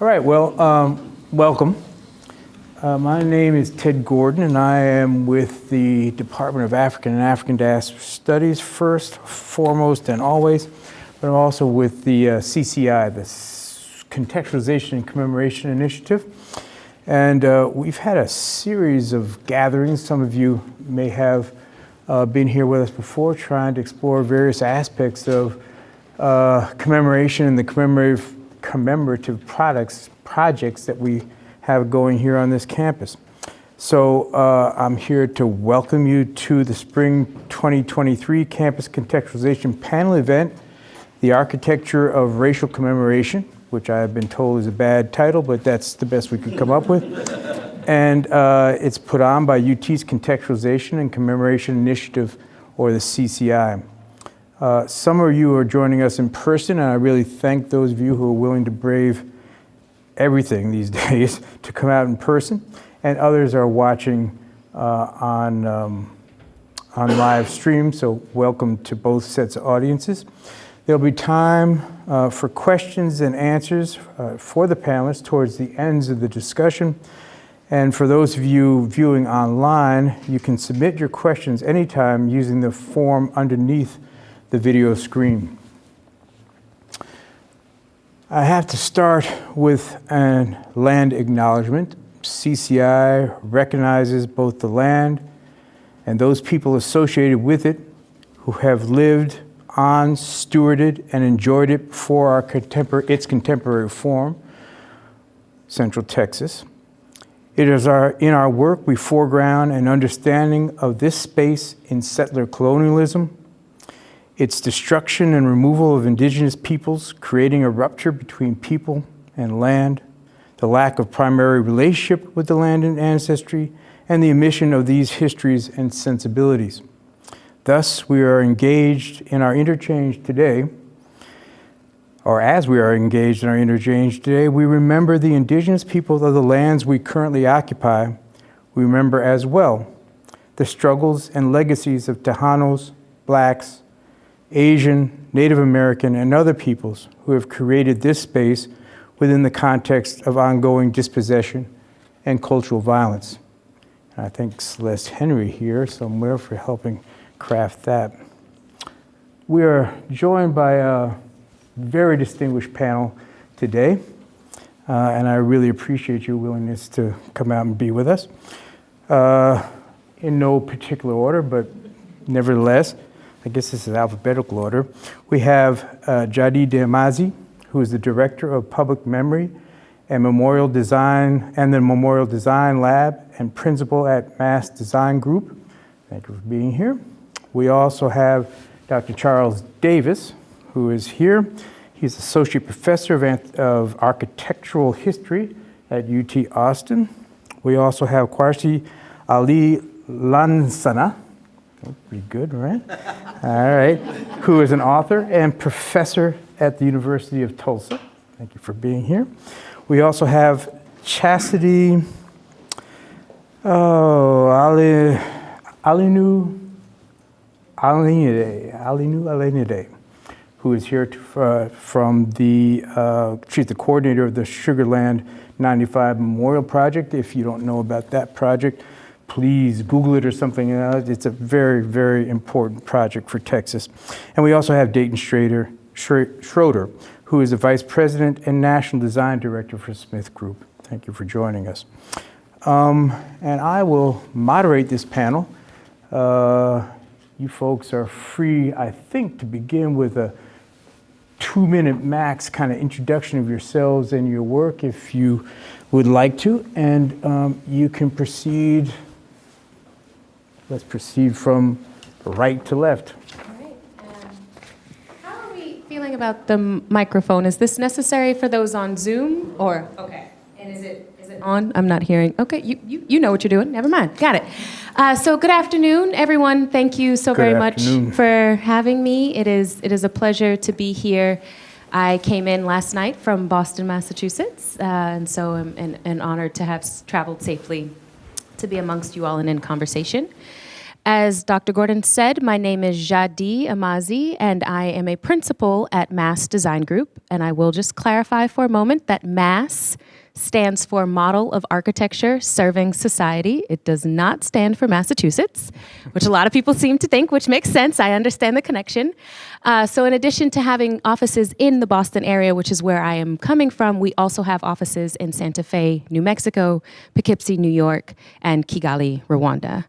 All right, well, welcome. My name is Ted Gordon, and I am with the Department of African and African Diaspora Studies, first, foremost, and always, but I'm also with the CCI, the Contextualization and Commemoration Initiative. And we've had a series of gatherings. Some of you may have been here with us before, trying to explore various aspects of commemoration and the commemorative projects that we have going here on this campus. So I'm here to welcome you to the Spring 2023 Campus Contextualization Panel event, The Architecture of Racial Commemoration, which I have been told is a bad title, but that's the best we could come up with. And it's put on by UT's Contextualization and Commemoration Initiative, or the CCI. Some of you are joining us in person, and I really thank those of you who are willing to brave everything these days to come out in person, and others are watching on live stream, so welcome to both sets of audiences. There'll be time for questions and answers for the panelists towards the ends of the discussion. And for those of you viewing online, you can submit your questions anytime using the form underneath the video screen. I have to start with a land acknowledgement. CCI recognizes both the land and those people associated with it who have lived on, stewarded, and enjoyed it before its contemporary form, Central Texas. It is in our work we foreground an understanding of this space in settler colonialism, its destruction and removal of indigenous peoples, creating a rupture between people and land, the lack of primary relationship with the land and ancestry, and the omission of these histories and sensibilities. Thus, we are engaged in our interchange today, or as we are engaged in our interchange today, we remember the indigenous peoples of the lands we currently occupy. We remember as well the struggles and legacies of Tejanos, Blacks, Asian, Native American, and other peoples who have created this space within the context of ongoing dispossession and cultural violence. And I thank Celeste Henry here somewhere for helping craft that. We are joined by a very distinguished panel today, and I really appreciate your willingness to come out and be with us. In no particular order, but nevertheless, I guess this is alphabetical order. We have Jadi Demazi, who is the Director of Public Memory and Memorial Design and the Memorial Design Lab and Principal at Mass Design Group. Thank you for being here. We also have Dr. Charles Davis, who is here. He's Associate Professor of Architectural History at UT Austin. We also have Kwarsi Ali Lansana. Oh, pretty good, right? All right. Who is an author and professor at the University of Tulsa. Thank you for being here. We also have Chastity Alinu Alenide, who is here from the, she's the coordinator of the Sugarland 95 Memorial Project. If you don't know about that project, please Google it or something else. It's a very, very important project for Texas. And we also have Dayton Schroeder, who is the Vice President and National Design Director for Smith Group. Thank you for joining us. And I will moderate this panel. You folks are free, I think, to begin with a 2-minute max kind of introduction of yourselves and your work if you would like to. And you can proceed. Let's proceed from right to left. All right. How are we feeling about the microphone? Is this necessary for those on Zoom? Or okay. And is it on? I'm not hearing. Okay, you know what you're doing. Never mind. Got it. So good afternoon, everyone. Thank you so very much for having me. It is a pleasure to be here. I came in last night from Boston, Massachusetts, and so I'm honored to have traveled safely to be amongst you all and in conversation. As Dr. Gordon said, my name is Jadi Amazi, and I am a principal at Mass Design Group. And I will just clarify for a moment that Mass stands for Model of Architecture Serving Society. It does not stand for Massachusetts, which a lot of people seem to think, which makes sense. I understand the connection. So in addition to having offices in the Boston area, which is where I am coming from, we also have offices in Santa Fe, New Mexico, Poughkeepsie, New York, and Kigali, Rwanda.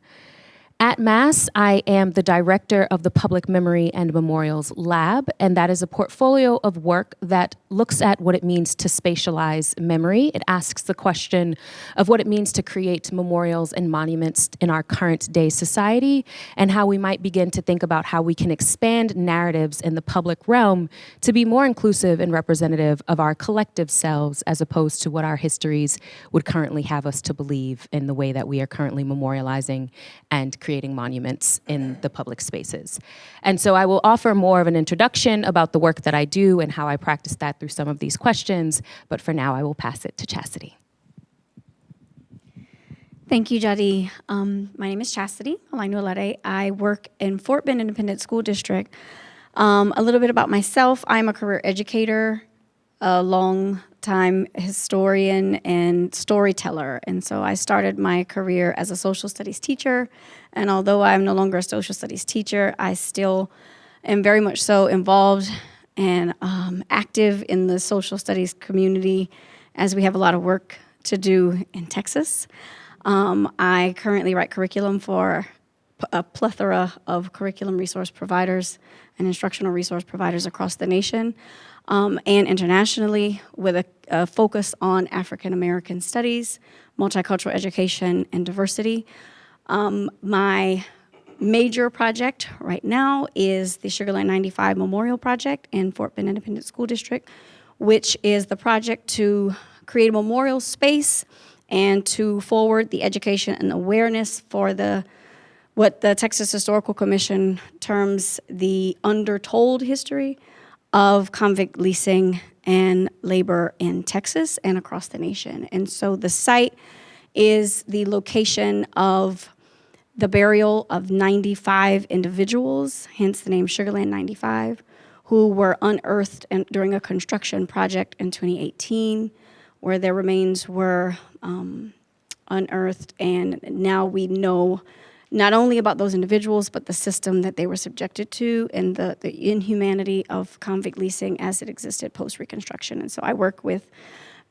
At Mass, I am the director of the Public Memory and Memorials Lab, and that is a portfolio of work that looks at what it means to spatialize memory. It asks the question of what it means to create memorials and monuments in our current day society, and how we might begin to think about how we can expand narratives in the public realm to be more inclusive and representative of our collective selves, as opposed to what our histories would currently have us to believe in the way that we are currently memorializing and creating monuments in the public spaces. And so I will offer more of an introduction about the work that I do and how I practice that through some of these questions, but for now I will pass it to Chastity. Thank you, Jadi. My name is Chastity Olainu-Olede. I work in Fort Bend Independent School District. A little bit about myself. I'm a career educator, a long-time historian and storyteller. And so I started my career as a social studies teacher. And although I'm no longer a social studies teacher, I still am very much so involved and active in the social studies community, as we have a lot of work to do in Texas. I currently write curriculum for a plethora of curriculum resource providers and instructional resource providers across the nation. And internationally, with a focus on African American studies, multicultural education, and diversity. My major project right now is the Sugar Land 95 Memorial Project in Fort Bend Independent School District, which is the project to create a memorial space and to forward the education and awareness for what the Texas Historical Commission terms the undertold history of convict leasing and labor in Texas and across the nation. And so the site is the location of the burial of 95 individuals, hence the name Sugar Land 95, who were unearthed during a construction project in 2018, where their remains were unearthed. And now we know not only about those individuals, but the system that they were subjected to and the inhumanity of convict leasing as it existed post-Reconstruction. And so I work with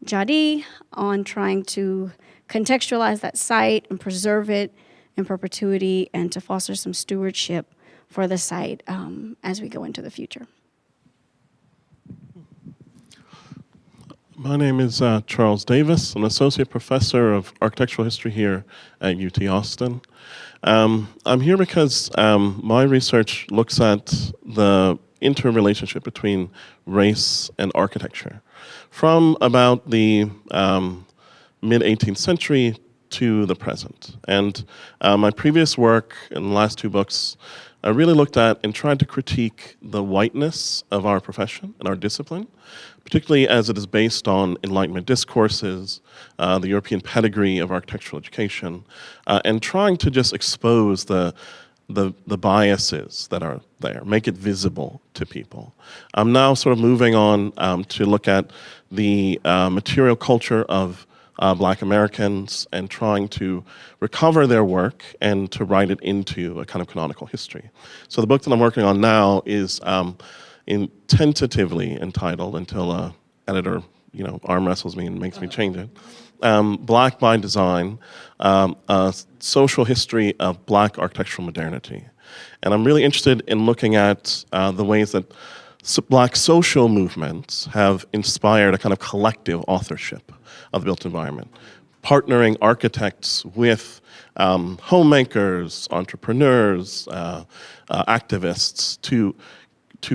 Jadi on trying to contextualize that site and preserve it in perpetuity and to foster some stewardship for the site as we go into the future. My name is Charles Davis, an associate professor of architectural history here at UT Austin. I'm here because my research looks at the interrelationship between race and architecture from about the mid-18th century to the present. And my previous work in the last two books, I really looked at and tried to critique the whiteness of our profession and our discipline, particularly as it is based on Enlightenment discourses, the European pedigree of architectural education, and trying to just expose the biases that are there, make it visible to people. I'm now sort of moving on to look at the material culture of Black Americans and trying to recover their work and to write it into a kind of canonical history. So the book that I'm working on now is tentatively entitled, until editor arm wrestles me and makes me change it, Black by Design, a social history of Black architectural modernity. And I'm really interested in looking at the ways that Black social movements have inspired a kind of collective authorship of the built environment, partnering architects with homemakers, entrepreneurs, activists to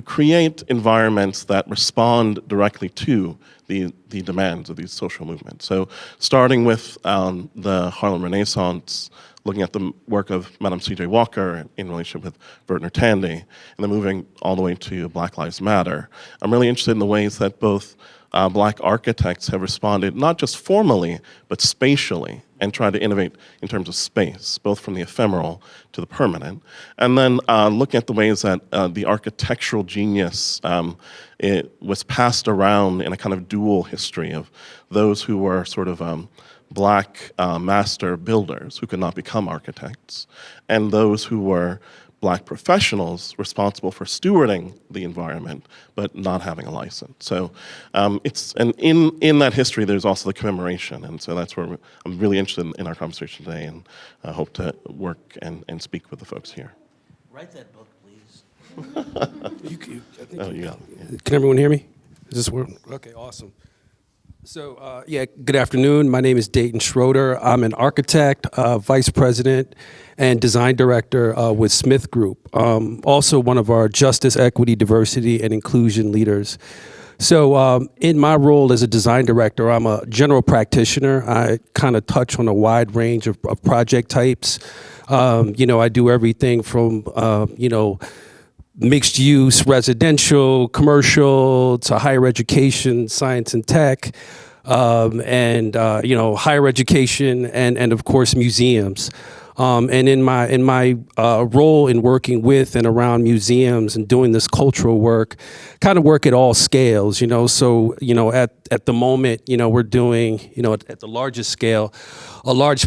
create environments that respond directly to the demands of these social movements. So starting with the Harlem Renaissance, looking at the work of Madam C.J. Walker in relationship with Vertner Tandy, and then moving all the way to Black Lives Matter. I'm really interested in the ways that both Black architects have responded, not just formally, but spatially, and try to innovate in terms of space, both from the ephemeral to the permanent, and then looking at the ways that the architectural genius it was passed around in a kind of dual history of those who were sort of black master builders who could not become architects, and those who were black professionals responsible for stewarding the environment, but not having a license. So and in that history, there's also the commemoration, and so that's where I'm really interested in our conversation today, and I hope to work and speak with the folks here. Write that book, please. Oh, you got it. Can everyone hear me? Is this work? Okay, awesome. So, good afternoon. My name is Dayton Schroeder. I'm an architect, vice president, and design director with Smith Group. Also one of our justice, equity, diversity, and inclusion leaders. So in my role as a design director, I'm a general practitioner. I kind of touch on a wide range of project types. I do everything from, mixed use, residential, commercial, to higher education, science and tech, higher education, and of course museums. And in my role in working with and around museums and doing this cultural work, kind of work at all scales, So, at the moment, we're doing, at the largest scale, a large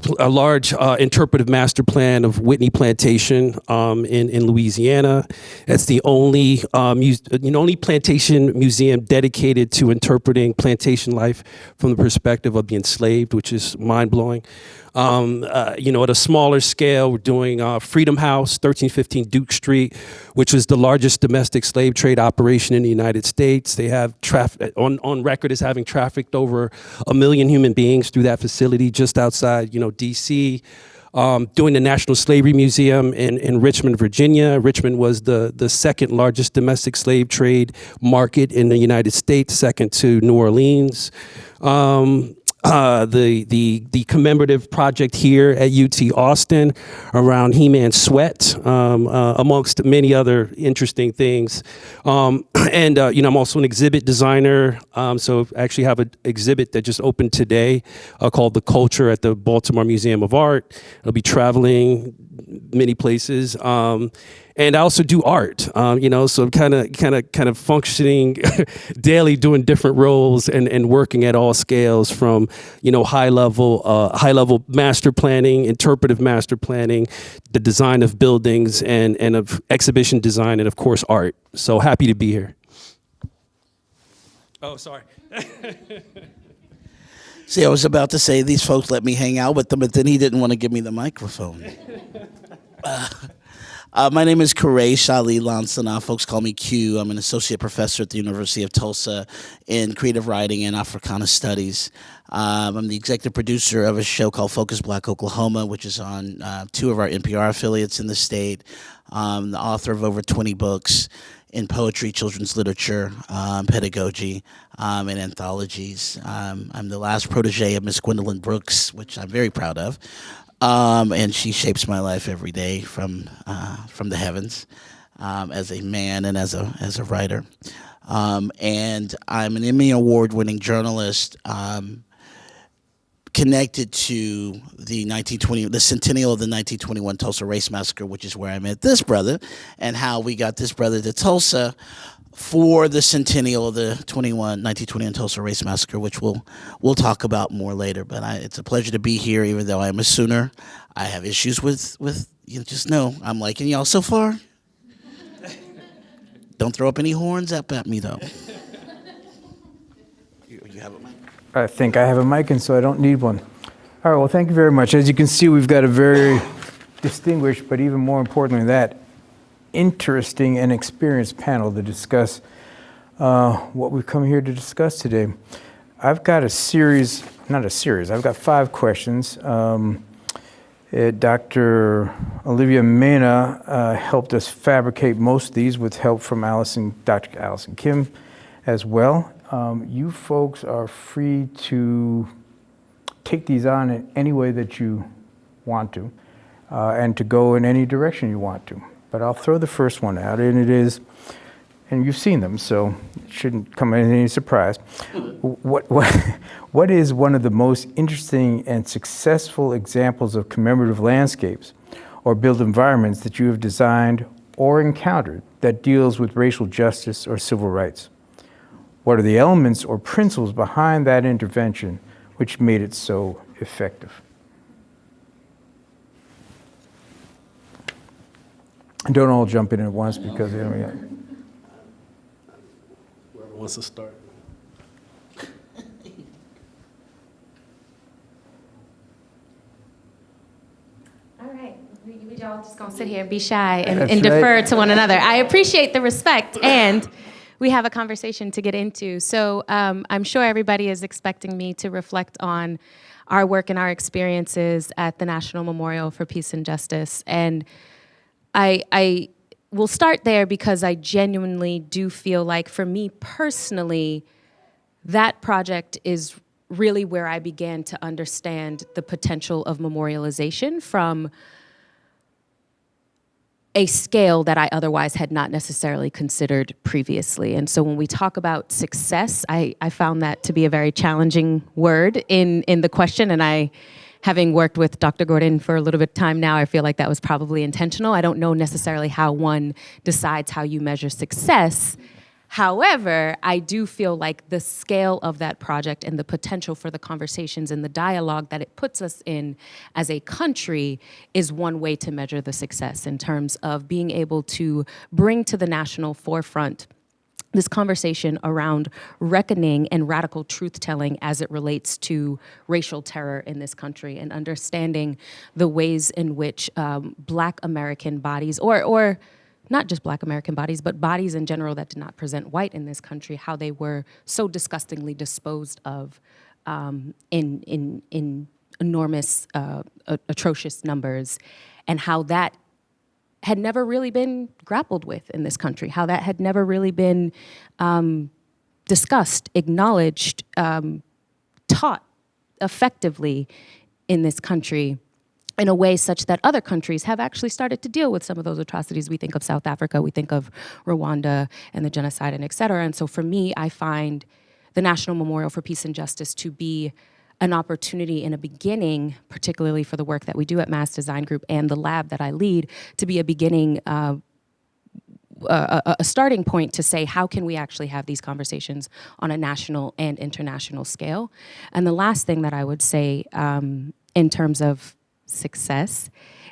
interpretive master plan of Whitney Plantation in Louisiana. It's the only only plantation museum dedicated to interpreting plantation life from the perspective of the enslaved, which is mind blowing. At a smaller scale, we're doing Freedom House, 1315 Duke Street, which was the largest domestic slave trade operation in the United States. They have on record as having trafficked over 1 million human beings through that facility just outside, D.C. Doing the National Slavery Museum in Richmond, Virginia. Richmond was the second largest domestic slave trade market in the United States, second to New Orleans. The commemorative project here at UT Austin around He-Man Sweat, amongst many other interesting things. I'm also an exhibit designer. So actually have an exhibit that just opened today called The Culture at the Baltimore Museum of Art. It'll be traveling many places. And I also do art, so I'm kind of functioning daily, doing different roles and working at all scales from, high level master planning, interpretive master planning, the design of buildings and of exhibition design, and of course art. So happy to be here. Oh, sorry. See, I was about to say these folks let me hang out with them, but then he didn't want to give me the microphone. My name is Quresh Ali Lansana. Folks call me Q. I'm an associate professor at the University of Tulsa in creative writing and Africana studies. I'm the executive producer of a show called Focus Black Oklahoma, which is on 2 of our NPR affiliates in the state. The author of over 20 books in poetry, children's literature, pedagogy, and anthologies. I'm the last protege of Miss Gwendolyn Brooks, which I'm very proud of. And she shapes my life every day from the heavens, as a man and as a writer. And I'm an Emmy Award-winning journalist, connected to the centennial of the 1921 Tulsa Race Massacre, which is where I met this brother, and how we got this brother to Tulsa for the centennial of the 1921 Tulsa Race Massacre, which we'll talk about more later. But it's a pleasure to be here, even though I am a Sooner. I have issues with just know I'm liking y'all so far. Don't throw up any horns up at me, though. You have a mic? I think I have a mic, and so I don't need one. All right, well, thank you very much. As you can see, we've got a very distinguished, but even more importantly than that, interesting and experienced panel to discuss what we've come here to discuss today. I've got I've got 5 questions. Dr. Olivia Mena helped us fabricate most of these with help from Dr. Allison Kim as well. You folks are free to take these on in any way that you want to, and to go in any direction you want to. But I'll throw the first one out, and it is, and you've seen them, so it shouldn't come as any surprise. What is one of the most interesting and successful examples of commemorative landscapes or built environments that you have designed or encountered that deals with racial justice or civil rights? What are the elements or principles behind that intervention which made it so effective? And don't all jump in at once because Whoever wants to start. All right, we all just gonna sit here and be shy and That's defer right. to one another. I appreciate the respect, and we have a conversation to get into. So I'm sure everybody is expecting me to reflect on our work and our experiences at the National Memorial for Peace and Justice. And I will start there because I genuinely do feel like, for me personally, that project is really where I began to understand the potential of memorialization from a scale that I otherwise had not necessarily considered previously. And so when we talk about success, I found that to be a very challenging word in the question. And having worked with Dr. Gordon for a little bit of time now, I feel like that was probably intentional. I don't know necessarily how one decides how you measure success. However, I do feel like the scale of that project and the potential for the conversations and the dialogue that it puts us in as a country is one way to measure the success in terms of being able to bring to the national forefront this conversation around reckoning and radical truth-telling as it relates to racial terror in this country, and understanding the ways in which Black American bodies, or not just Black American bodies, but bodies in general that did not present white in this country, how they were so disgustingly disposed of in enormous, atrocious numbers, and how that had never really been grappled with in this country, how that had never really been discussed, acknowledged, taught effectively in this country in a way such that other countries have actually started to deal with some of those atrocities. We think of South Africa, we think of Rwanda and the genocide and et cetera. And so for me, I find the National Memorial for Peace and Justice to be an opportunity in a beginning, particularly for the work that we do at Mass Design Group and the lab that I lead, to be a beginning, a starting point to say, how can we actually have these conversations on a national and international scale? And the last thing that I would say in terms of success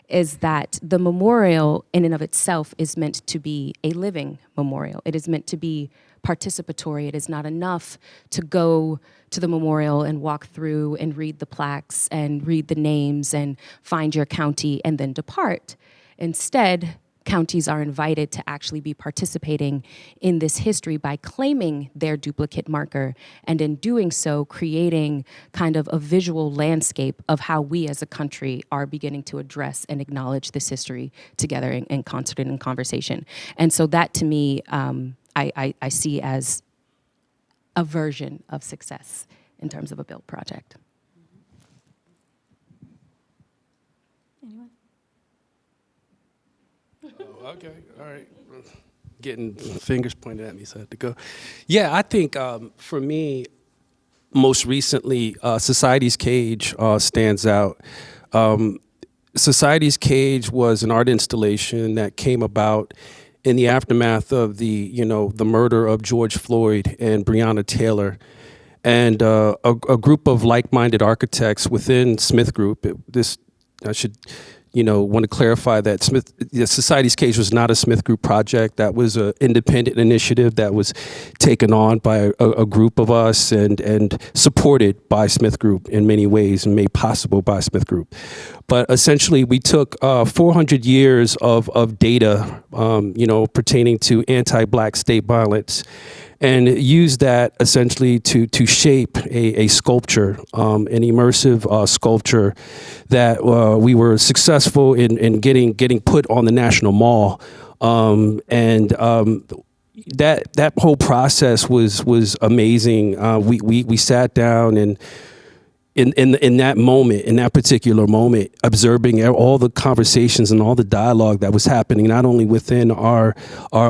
is that the memorial in and of itself is meant to be a living memorial. It is meant to be participatory. It is not enough to go to the memorial and walk through and read the plaques and read the names and find your county and then depart. Instead, counties are invited to actually be participating in this history by claiming their duplicate marker, and in doing so, creating kind of a visual landscape of how we as a country are beginning to address and acknowledge this history together in concert and in conversation. And so that, to me, I see as a version of success in terms of a built project. Anyone? Okay, all right. Getting fingers pointed at me, so I had to go. Yeah, I think for me, most recently, Society's Cage stands out. Society's Cage was an art installation that came about in the aftermath of the murder of George Floyd and Breonna Taylor. And a group of like-minded architects within Smith Group, I should want to clarify that the Society's Cage was not a Smith Group project. That was an independent initiative that was taken on by a group of us and supported by Smith Group in many ways and made possible by Smith Group. But essentially, we took 400 years of data, pertaining to anti-Black state violence, and used that essentially to shape a sculpture, an immersive sculpture that we were successful in getting put on the National Mall. That whole process was amazing. We sat down and in that moment, in that particular moment, observing all the conversations and all the dialogue that was happening, not only within our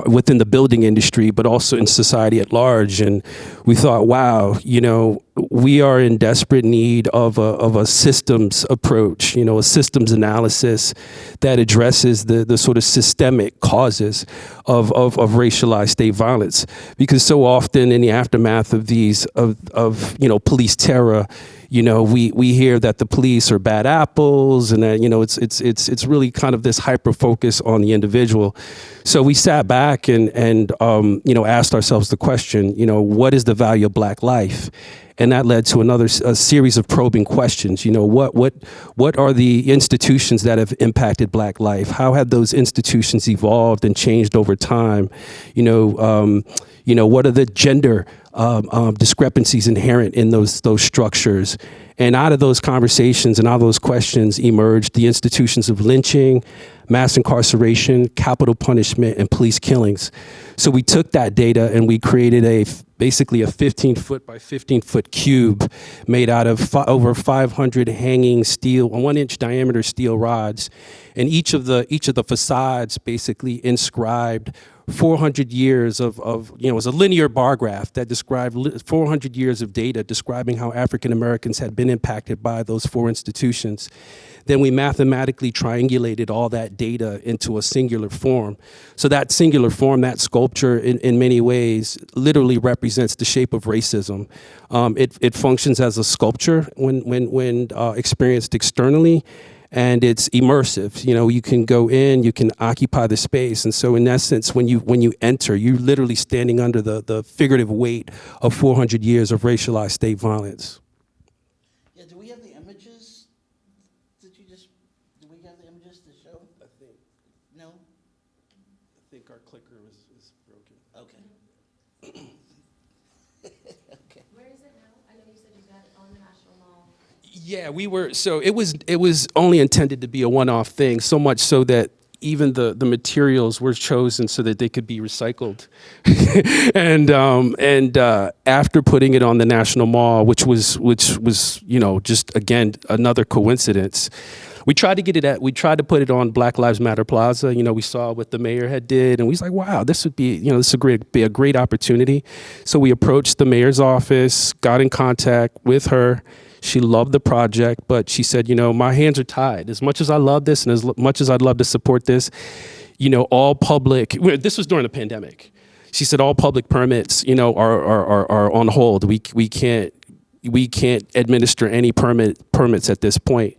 within the building industry, but also in society at large. And we thought, wow, you know, we are in desperate need of a systems approach, you know, a systems analysis that addresses the sort of systemic causes of racialized state violence. Because so often in the aftermath of these, of you know, police terror, you know, we hear that the police are bad apples, and that, you know, it's really kind of this hyper focus on the individual. So we sat back and you know, asked ourselves the question, you know, what is the value of Black life? And that led to a series of probing questions. You know, what are the institutions that have impacted Black life? How have those institutions evolved and changed over time? You know, what are the gender discrepancies inherent in those structures? And out of those conversations and out of those questions emerged the institutions of lynching, mass incarceration, capital punishment, and police killings. So we took that data and we created basically a 15-foot by 15-foot cube made out of over 500 hanging steel, 1-inch diameter steel rods. And each of the facades basically inscribed 400 years of, you know, it was a linear bar graph that described 400 years of data describing how African Americans had been impacted by those 4 institutions. Then we mathematically triangulated all that data into a singular form. So that singular form, that sculpture, in many ways, literally represents the shape of racism. It functions as a sculpture when experienced externally, and it's immersive. You know, you can go in, you can occupy the space, and so in essence, when you enter, you're literally standing under the figurative weight of 400 years of racialized state violence. Yeah, do we have the images? Do we have the images to show? I think. No? I think our clicker is broken. Okay. Okay. Where is it now? I know you said you got it on the National Mall. Yeah, so it was only intended to be a one-off thing, so much so that even the materials were chosen so that they could be recycled. and after putting it on the National Mall, which was, you know, just again another coincidence, we tried to put it on Black Lives Matter Plaza. You know, we saw what the mayor had did, and we was like, wow, this would be, you know, this would be a great opportunity. So we approached the mayor's office, got in contact with her. She loved the project, but she said, you know, my hands are tied. As much as I love this and as much as I'd love to support this, you know, all public, this was during the pandemic. She said all public permits, you know, are on hold. We can't administer any permits at this point.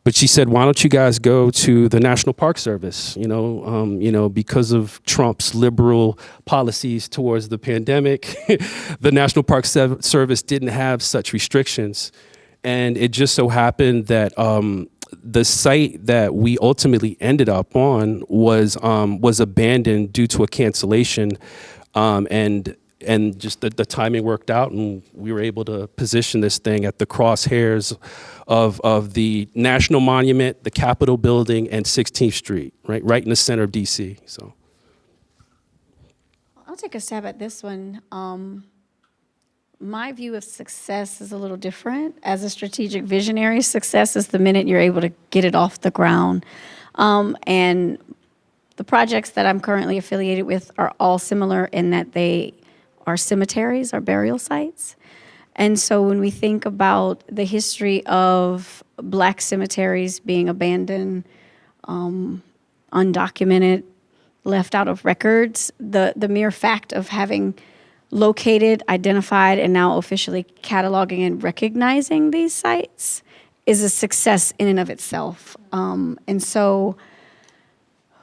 But she said, why don't you guys go to the National Park Service? You know, because of Trump's liberal policies towards the pandemic, the National Park Service didn't have such restrictions. And it just so happened that the site that we ultimately ended up on was abandoned due to a cancellation, and just the timing worked out, and we were able to position this thing at the crosshairs of the National Monument, the Capitol Building, and 16th Street, right in the center of DC. So I'll take a stab at this one. My view of success is a little different. As a strategic visionary, success is the minute you're able to get it off the ground. And the projects that I'm currently affiliated with are all similar in that they are cemeteries, are burial sites. And so when we think about the history of Black cemeteries being abandoned, undocumented, left out of records, the mere fact of having located, identified, and now officially cataloging and recognizing these sites is a success in and of itself. And so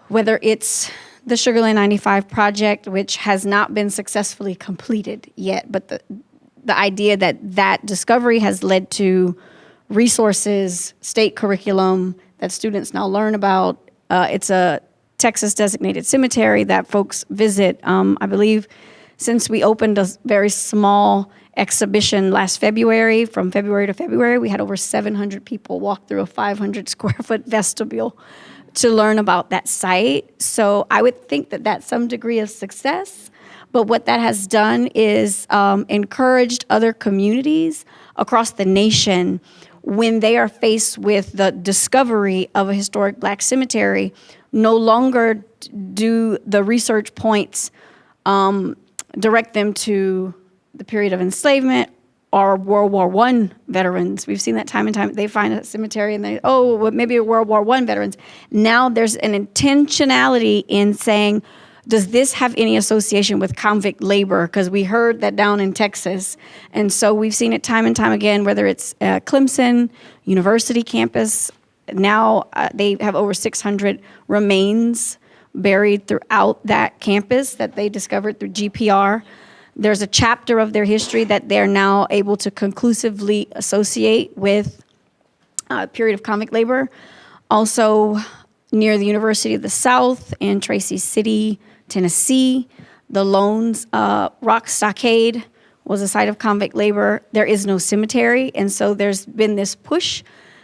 whether it's the Sugar Land 95 project, which has not been successfully completed yet, but the idea that discovery has led to resources, state curriculum that students now learn about. It's a Texas designated cemetery that folks visit. I believe since we opened a very small exhibition last February, from February to February, we had over 700 people walk through a 500 square foot vestibule to learn about that site. So I would think that that's some degree of success. But what that has done is encouraged other communities across the nation, when they are faced with the discovery of a historic Black cemetery, no longer do the research points direct them to the period of enslavement or World War I veterans. We've seen that time and time. They find a cemetery and they, oh, well, maybe World War I veterans. Now there's an intentionality in saying, does this have any association with convict labor? Because we heard that down in Texas. And so we've seen it time and time again, whether it's Clemson, University campus. Now they have over 600 remains buried throughout that campus that they discovered through GPR. There's a chapter of their history that they're now able to conclusively associate with a period of convict labor. Also, near the University of the South in Tracy City, Tennessee, the Lones Rock Stockade was a site of convict labor. There is no cemetery, and so there's been this push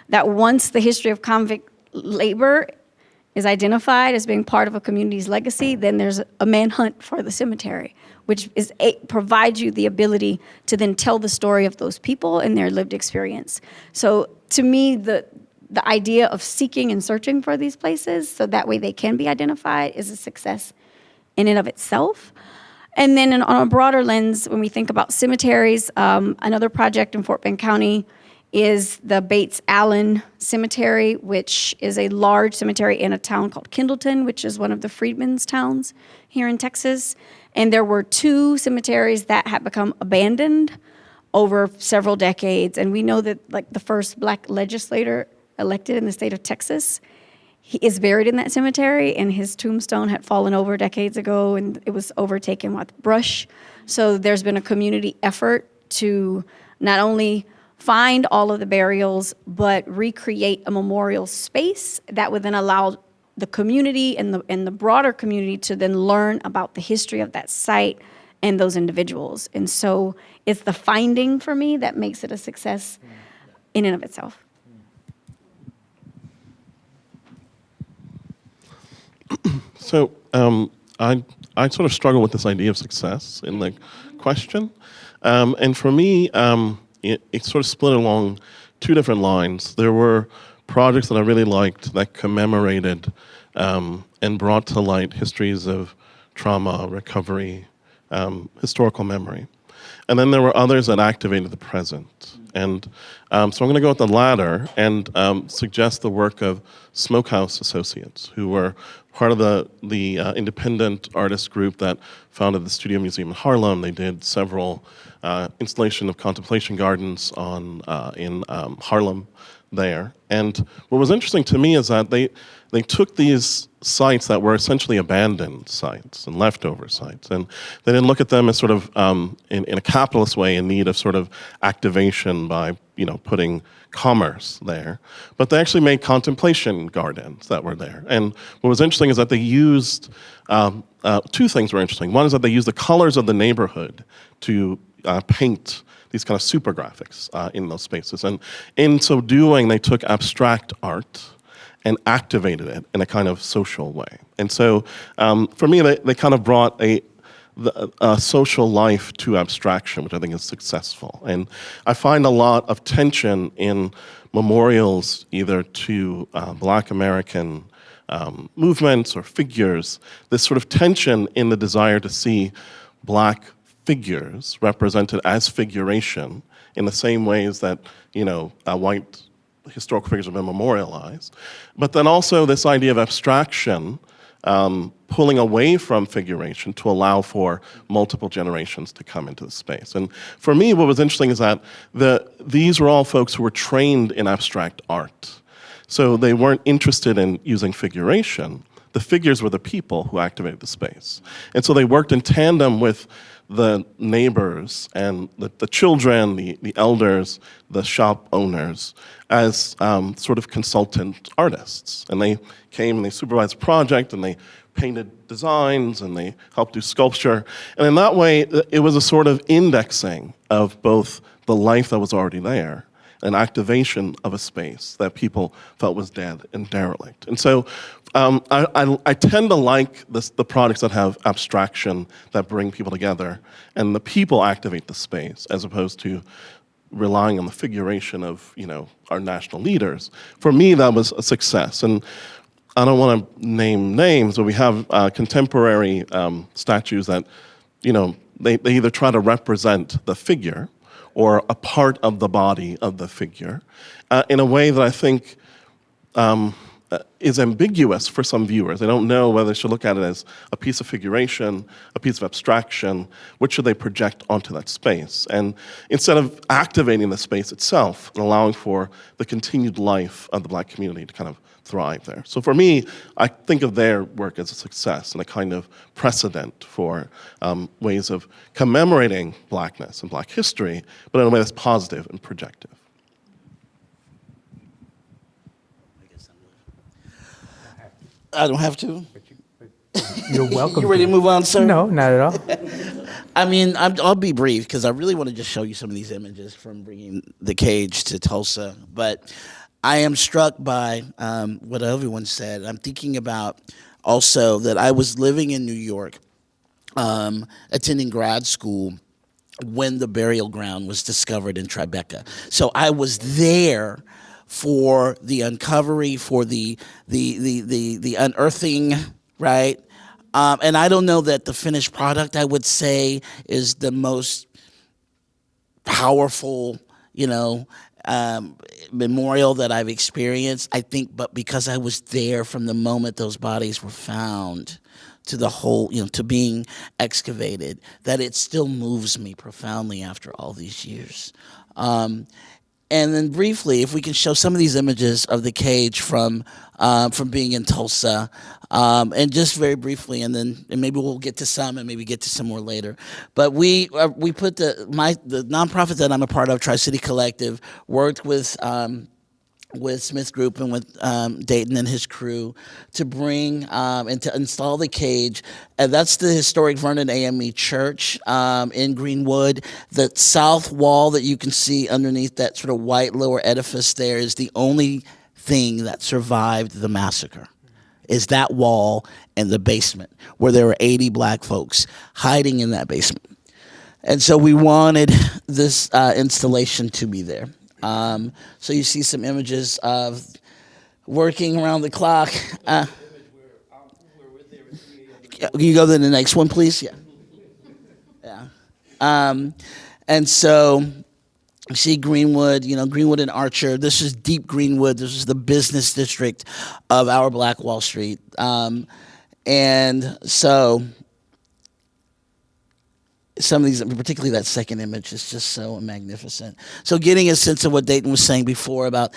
that once the history of convict labor is identified as being part of a community's legacy, then there's a manhunt for the cemetery, which provides you the ability to then tell the story of those people and their lived experience. So to me, the idea of seeking and searching for these places so that way they can be identified is a success in and of itself. And then on a broader lens, when we think about cemeteries, another project in Fort Bend County is the Bates Allen Cemetery, which is a large cemetery in a town called Kendleton, which is one of the freedmen's towns here in Texas. And there were 2 cemeteries that had become abandoned over several decades. And we know that like the first Black legislator elected in the state of Texas, he is buried in that cemetery, and his tombstone had fallen over decades ago and it was overtaken with brush. So there's been a community effort to not only find all of the burials, but recreate a memorial space that would then allow the community and the broader community to then learn about the history of that site and those individuals. And so it's the finding for me that makes it a success in and of itself. So I sort of struggle with this idea of success in the question. And for me, it sort of split along 2 different lines. There were projects that I really liked that commemorated and brought to light histories of trauma, recovery, historical memory. And then there were others that activated the present. And so I'm going to go with the latter and suggest the work of Smokehouse Associates, who were part of the independent artist group that founded the Studio Museum in Harlem. They did several installation of contemplation gardens in Harlem there. And what was interesting to me is that they took these sites that were essentially abandoned sites and leftover sites, and they didn't look at them as sort of in a capitalist way in need of sort of activation by putting commerce there, but they actually made contemplation gardens that were there. And what was interesting is that they used 2 things were interesting. One is that they used the colors of the neighborhood to paint these kind of super graphics in those spaces, and in so doing, they took abstract art and activated it in a kind of social way. And so for me, they kind of brought a social life to abstraction, which I think is successful. And I find a lot of tension in memorials either to Black American movements or figures, this sort of tension in the desire to see Black figures represented as figuration in the same ways that, white historical figures have been memorialized. But then also this idea of abstraction, pulling away from figuration to allow for multiple generations to come into the space. And for me, what was interesting is that these were all folks who were trained in abstract art. So they weren't interested in using figuration. The figures were the people who activated the space. And so they worked in tandem with the neighbors and the children, the elders, the shop owners, as sort of consultant artists. And they came and they supervised the project and they painted designs and they helped do sculpture. And in that way, it was a sort of indexing of both the life that was already there, an activation of a space that people felt was dead and derelict. And so I tend to like the products that have abstraction, that bring people together, and the people activate the space, as opposed to relying on the figuration of, our national leaders. For me, that was a success. And I don't want to name names, but we have contemporary statues that, they either try to represent the figure or a part of the body of the figure in a way that I think is ambiguous for some viewers. They don't know whether they should look at it as a piece of figuration, a piece of abstraction. What should they project onto that space? And instead of activating the space itself and allowing for the continued life of the Black community to kind of thrive there. So for me, I think of their work as a success and a kind of precedent for ways of commemorating Blackness and Black history, but in a way that's positive and projective. I don't have to. You're welcome. You ready to move on, sir? No, not at all. I mean, I'll be brief because I really want to just show you some of these images from bringing the cage to Tulsa. But I am struck by what everyone said. I'm thinking about also that I was living in New York, attending grad school when the burial ground was discovered in Tribeca. So I was there for the uncovering, for the unearthing, right? And I don't know that the finished product, I would say, is the most powerful, memorial that I've experienced. I think, but because I was there from the moment those bodies were found to the whole, to being excavated, that it still moves me profoundly after all these years. And then briefly, if we can show some of these images of the cage from being in Tulsa, and just very briefly, and maybe we'll get to some, and maybe get to some more later. But we put the nonprofit that I'm a part of, Tri-City Collective, worked with Smith Group and with Dayton and his crew to bring and to install the cage. And that's the historic Vernon AME Church in Greenwood. The south wall that you can see underneath that sort of white lower edifice there is the only thing that survived the massacre, is that wall and the basement where there were 80 Black folks hiding in that basement. And so we wanted this installation to be there. So you see some images of working around the clock. Can you go to the next one, please? Yeah. And so you see Greenwood, Greenwood and Archer. This is deep Greenwood. This is the business district of our Black Wall Street. And so some of these, particularly that second image, is just so magnificent. So getting a sense of what Dayton was saying before about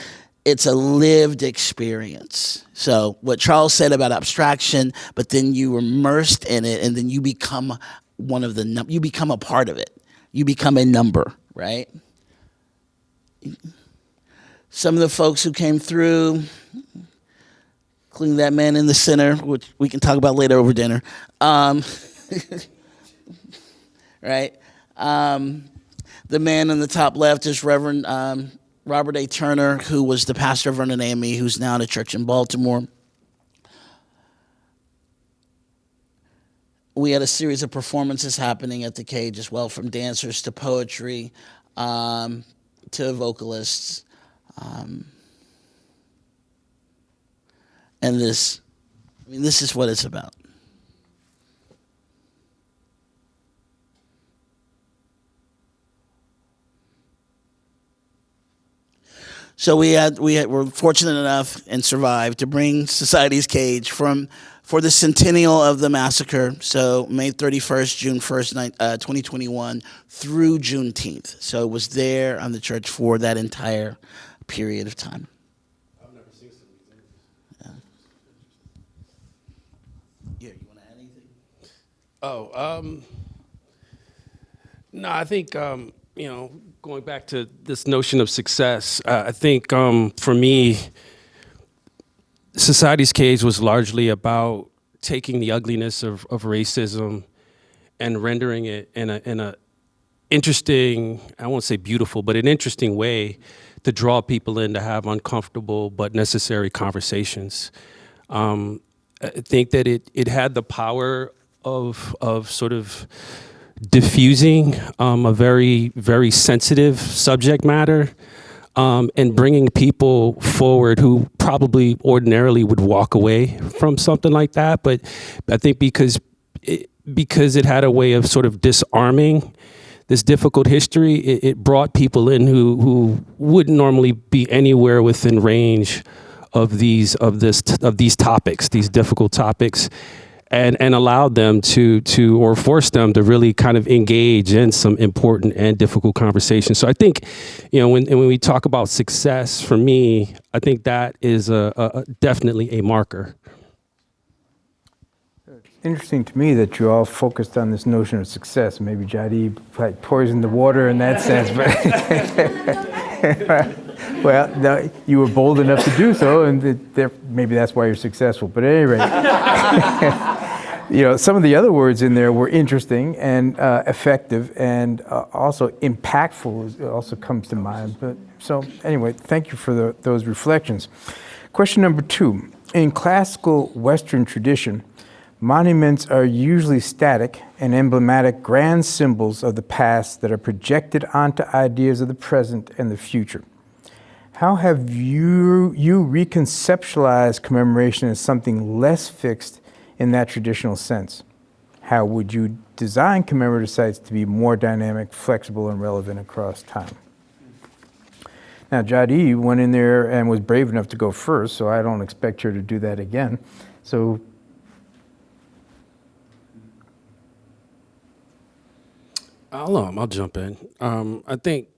it's a lived experience. So what Charles said about abstraction, but then you immersed in it, and then you become you become a part of it. You become a number, right? Some of the folks who came through, including that man in the center, which we can talk about later over dinner. Right? The man on the top left is Reverend Robert A. Turner, who was the pastor of Vernon AME, who's now at a church in Baltimore. We had a series of performances happening at the cage as well, from dancers to poetry to vocalists. And this is what it's about. So we're fortunate enough and survived to bring Society's Cage for the centennial of the massacre. So May 31st, June 1st, 2021 through Juneteenth. So it was there on the church for that entire period of time. I've never seen some of these images. Yeah. You want to add anything? No, I think, going back to this notion of success, I think for me, Society's Cage was largely about taking the ugliness of racism and rendering it in a interesting, I won't say beautiful, but an interesting way to draw people in to have uncomfortable but necessary conversations. I think that it had the power of sort of diffusing a very, very sensitive subject matter, and bringing people forward who probably ordinarily would walk away from something like that. But I think because it had a way of sort of disarming this difficult history, it brought people in who wouldn't normally be anywhere within range of these topics, these difficult topics, and allowed them to or forced them to really kind of engage in some important and difficult conversations. So I think, when we talk about success, for me, I think that is definitely a marker. Interesting to me that you all focused on this notion of success. Maybe Jadi like poisoned the water in that sense, but well, no, you were bold enough to do so, and maybe that's why you're successful. But at any rate, some of the other words in there were interesting and effective, and also impactful. Also comes to mind. But so anyway, thank you for those reflections. Question number 2: in classical Western tradition, monuments are usually static and emblematic grand symbols of the past that are projected onto ideas of the present and the future. How have you reconceptualized commemoration as something less fixed in that traditional sense? How would you design commemorative sites to be more dynamic, flexible, and relevant across time? Now, Jadi went in there and was brave enough to go first, so I don't expect her to do that again. So, I'll jump in. I think,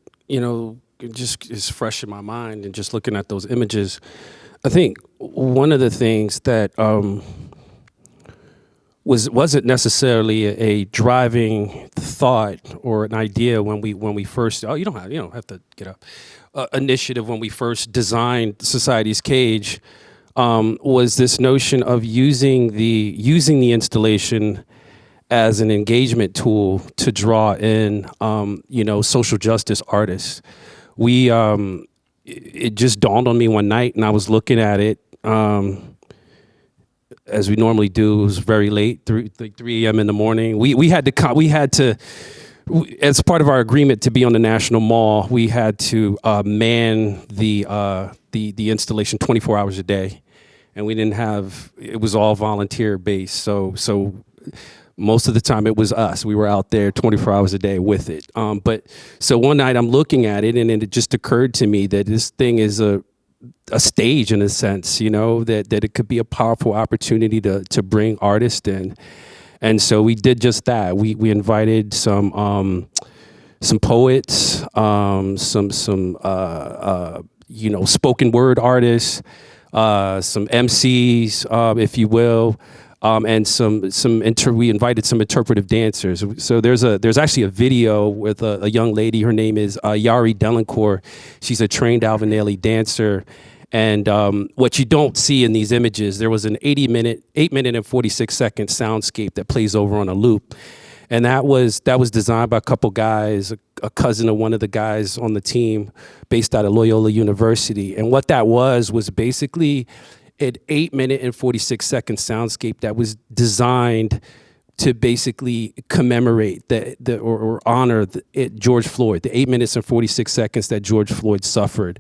it just is fresh in my mind, and just looking at those images, I think one of the things that wasn't necessarily a driving thought or an idea when we first you don't have to get up initiative when we first designed Society's Cage, was this notion of using the installation as an engagement tool to draw in, social justice artists. It just dawned on me one night, and I was looking at it, as we normally do. It was very late, 3 a.m. in the morning. We had to, as part of our agreement to be on the National Mall, we had to man the installation 24 hours a day, and it was all volunteer based. So most of the time it was us. We were out there 24 hours a day with it. But so one night I'm looking at it, and it just occurred to me that this thing is a stage in a sense, that it could be a powerful opportunity to bring artists in. And so we did just that. We invited some poets, some spoken word artists, some MCs, if you will. And we invited some interpretive dancers. So there's actually a video with a young lady. Her name is Yari Delancourt. She's a trained Alvin Ailey dancer. And what you don't see in these images, there was an 8 minute and 46 second soundscape that plays over on a loop. And that was designed by a couple guys, a cousin of one of the guys on the team based out of Loyola University. And what that was basically an 8 minute and 46 second soundscape that was designed to basically commemorate or honor George Floyd, the 8 minutes and 46 seconds that George Floyd suffered.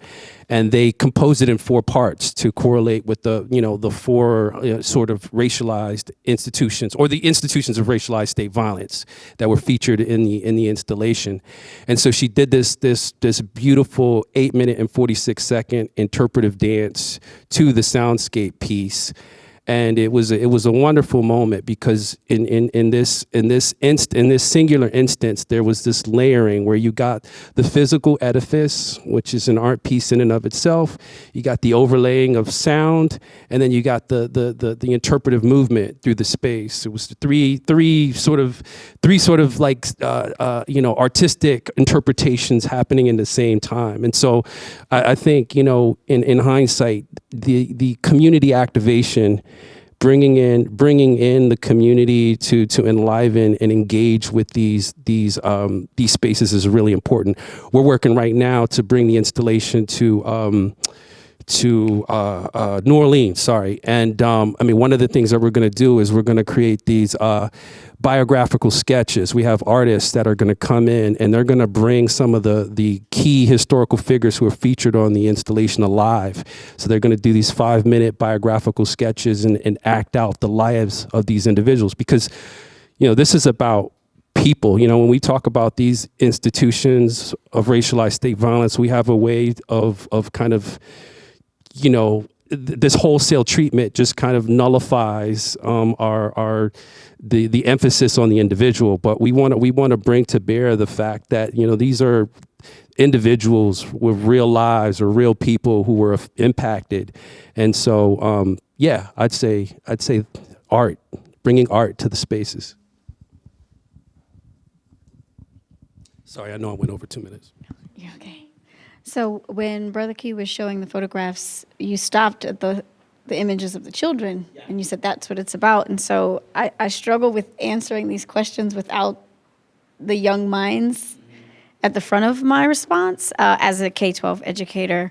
And they composed it in 4 parts to correlate with the 4 sort of racialized institutions, or the institutions of racialized state violence that were featured in the installation. And so she did this beautiful 8 minute and 46 second interpretive dance to the soundscape piece. And it was a wonderful moment, because in this singular instance, there was this layering where you got the physical edifice, which is an art piece in and of itself. You got the overlaying of sound, and then you got the interpretive movement through the space. It was three sort of like artistic interpretations happening in the same time. And so I think in hindsight, the community activation, bringing in the community to enliven and engage with these spaces is really important. We're working right now to bring the installation to New Orleans, sorry. And I mean, one of the things that we're going to do is we're going to create these biographical sketches. We have artists that are going to come in and they're going to bring some of the key historical figures who are featured on the installation alive. So they're going to do these 5-minute biographical sketches and act out the lives of these individuals, because, you know, this is about people. You know, when we talk about these institutions of racialized state violence, we have a way of kind of, you know, this wholesale treatment just kind of nullifies the emphasis on the individual. But we want to bring to bear the fact that, you know, these are individuals with real lives or real people who were impacted. And so, yeah, I'd say art, bringing art to the spaces. Sorry, I know I went over 2 minutes. Yeah, okay. So when Brother Q was showing the photographs, you stopped at the images of the children, and you said that's what it's about. And so I struggle with answering these questions without the young minds at the front of my response as a K-12 educator.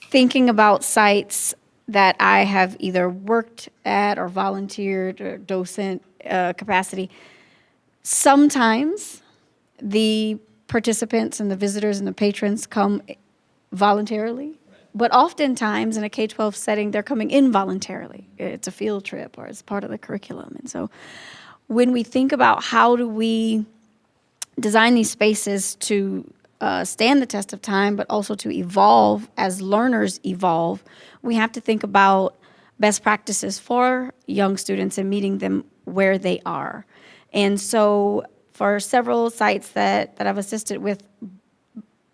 Thinking about sites that I have either worked at or volunteered or docent capacity, sometimes the participants and the visitors and the patrons come voluntarily, but oftentimes in a K-12 setting, they're coming involuntarily. It's a field trip or it's part of the curriculum. And so when we think about how do we design these spaces to stand the test of time, but also to evolve as learners evolve, we have to think about best practices for young students and meeting them where they are. And so for several sites that I've assisted with,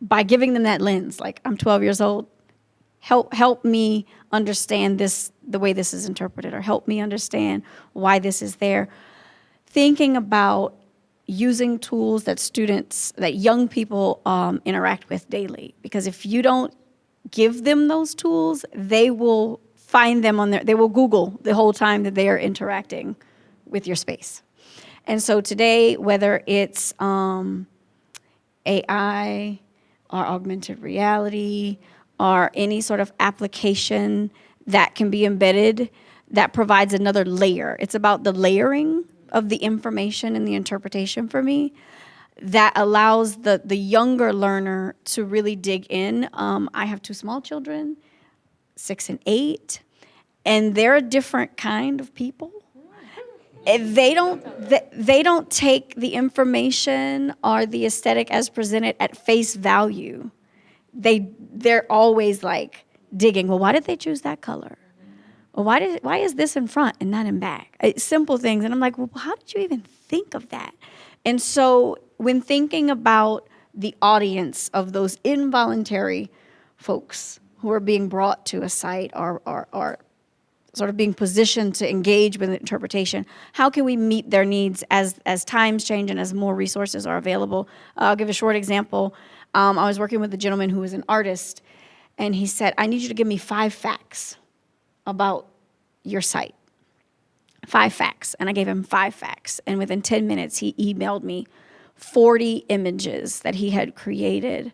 by giving them that lens, like I'm 12 years old, help me understand this, the way this is interpreted, or help me understand why this is there. Thinking about using tools that young people interact with daily. Because if you don't give them those tools, they will find them they will Google the whole time that they are interacting with your space. And so today, whether it's AI or augmented reality or any sort of application that can be embedded that provides another layer. It's about the layering of the information and the interpretation for me that allows the younger learner to really dig in. I have 2 small children, 6 and 8, and they're a different kind of people. They don't take the information or the aesthetic as presented at face value. They're always like digging. Well, why did they choose that color? Well, why is this in front and not in back? It's simple things, and I'm like, well, how did you even think of that? And so when thinking about the audience of those involuntary folks who are being brought to a site or sort of being positioned to engage with interpretation, how can we meet their needs as times change and as more resources are available? I'll give a short example. I was working with a gentleman who was an artist, and he said, I need you to give me 5 facts about your site. 5 facts. And I gave him 5 facts. And within 10 minutes, he emailed me 40 images that he had created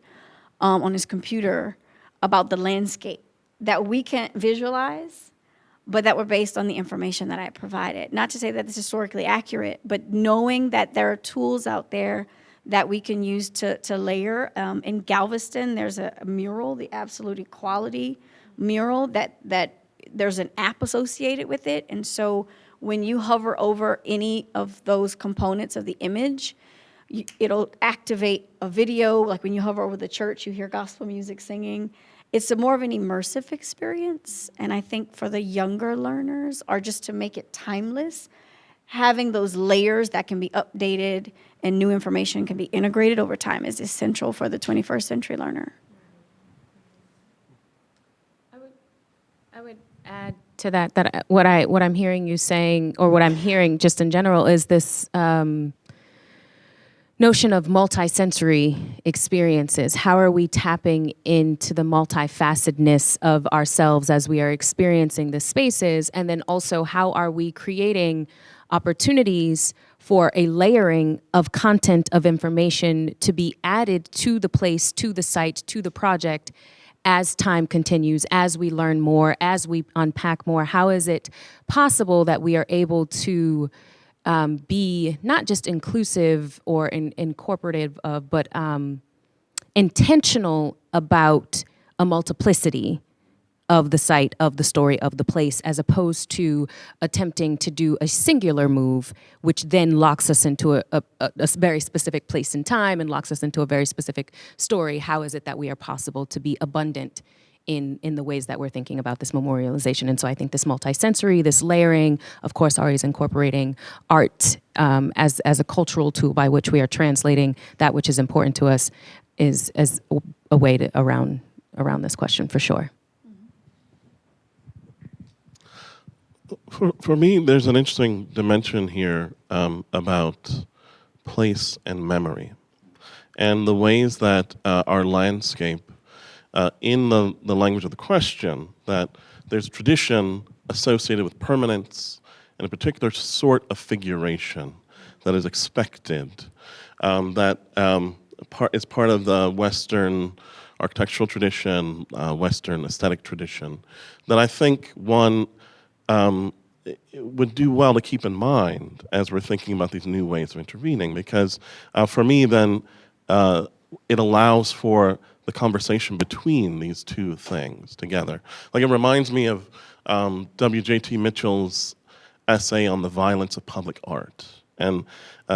on his computer about the landscape that we can't visualize, but that were based on the information that I provided. Not to say that it's historically accurate, but knowing that there are tools out there that we can use to layer. In Galveston, there's a mural, the Absolute Equality mural, that there's an app associated with it. And so when you hover over any of those components of the image, it'll activate a video. Like when you hover over the church, you hear gospel music singing. It's more of an immersive experience. And I think for the younger learners, or just to make it timeless, having those layers that can be updated and new information can be integrated over time is essential for the 21st century learner. I would add to that what I'm hearing you saying, or what I'm hearing just in general, is this notion of multisensory experiences. How are we tapping into the multifacetedness of ourselves as we are experiencing the spaces? And then also, how are we creating opportunities for a layering of content, of information to be added to the place, to the site, to the project, as time continues, as we learn more, as we unpack more, how is it possible that we are able to be not just inclusive or incorporative of, but intentional about a multiplicity of the site, of the story, of the place, as opposed to attempting to do a singular move, which then locks us into a very specific place and time and locks us into a very specific story. How is it that we are possible to be abundant in the ways that we're thinking about this memorialization? And so I think this multisensory, this layering, of course, always incorporating art as a cultural tool by which we are translating that which is important to us is as a way to around this question, for sure. For me, there's an interesting dimension here about place and memory, and the ways that our landscape, in the language of the question, that there's a tradition associated with permanence and a particular sort of figuration that is expected, that is part of the Western architectural tradition, Western aesthetic tradition, that I think one it would do well to keep in mind as we're thinking about these new ways of intervening, because for me then it allows for the conversation between these two things together. Like, it reminds me of W.J.T. Mitchell's essay on the violence of public art, and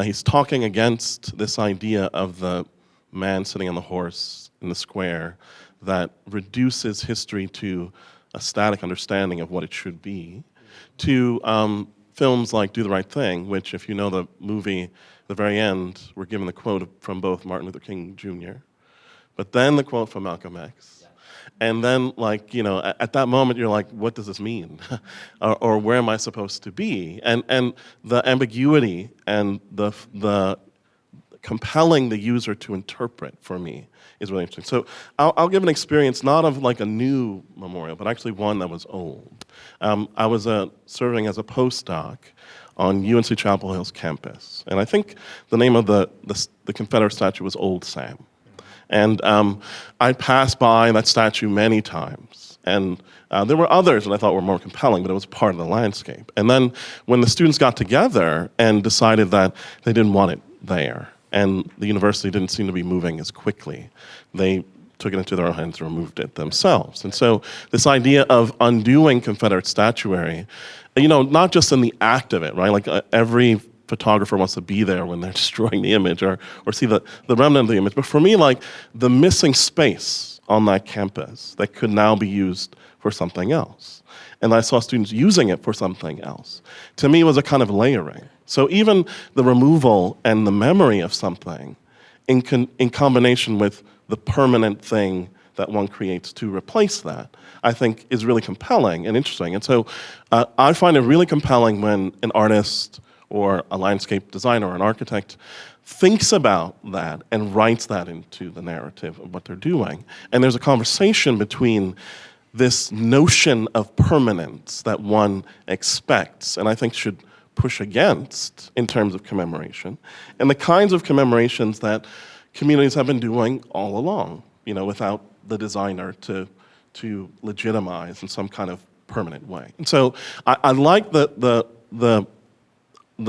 he's talking against this idea of the man sitting on the horse in the square that reduces history to a static understanding of what it should be, to films like Do the Right Thing, which, if you know the movie, at the very end, we're given the quote from both Martin Luther King Jr., but then the quote from Malcolm X. And then, like, you know, at that moment, you're like, what does this mean? or where am I supposed to be? And the ambiguity and the compelling the user to interpret, for me, is really interesting. So I'll give an experience not of like a new memorial, but actually one that was old. I was serving as a postdoc on UNC Chapel Hill's campus, and I think the name of the Confederate statue was Old Sam. And I passed by that statue many times, and there were others that I thought were more compelling, but it was part of the landscape. And then when the students got together and decided that they didn't want it there, and the university didn't seem to be moving as quickly, they took it into their own hands and removed it themselves. And so this idea of undoing Confederate statuary, you know, not just in the act of it, right? Like every photographer wants to be there when they're destroying the image or see the remnant of the image. But for me, like, the missing space on that campus that could now be used for something else, and I saw students using it for something else, to me was a kind of layering. So even the removal and the memory of something in combination with the permanent thing that one creates to replace that, I think is really compelling and interesting. And so I find it really compelling when an artist or a landscape designer or an architect thinks about that and writes that into the narrative of what they're doing. And there's a conversation between this notion of permanence that one expects, and I think should push against in terms of commemoration, and the kinds of commemorations that communities have been doing all along, you know, without the designer to legitimize in some kind of permanent way. And so I like the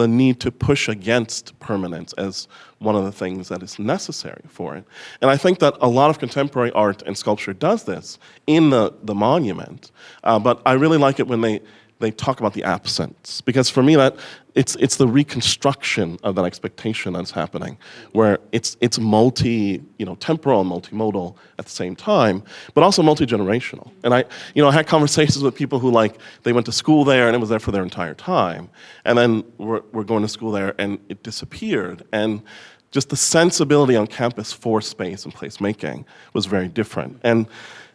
need to push against permanence as one of the things that is necessary for it. And I think that a lot of contemporary art and sculpture does this in the monument, but I really like it when they talk about the absence, because for me that it's the reconstruction of that expectation that's happening, where it's temporal and multimodal at the same time, but also multi-generational. And I had conversations with people who, like, they went to school there and it was there for their entire time, and then we're going to school there and it disappeared, and just the sensibility on campus for space and placemaking was very different. And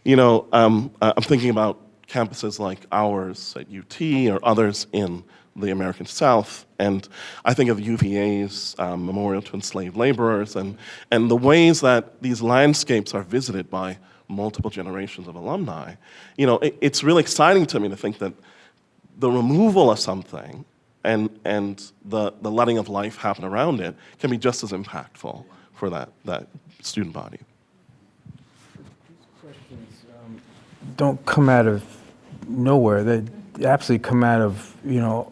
I'm thinking about campuses like ours at UT or others in the American South, and I think of UVA's Memorial to Enslaved Laborers, and the ways that these landscapes are visited by multiple generations of alumni. It's really exciting to me to think that the removal of something and the letting of life happen around it can be just as impactful for that student body. Questions don't come out of nowhere. They absolutely come out of,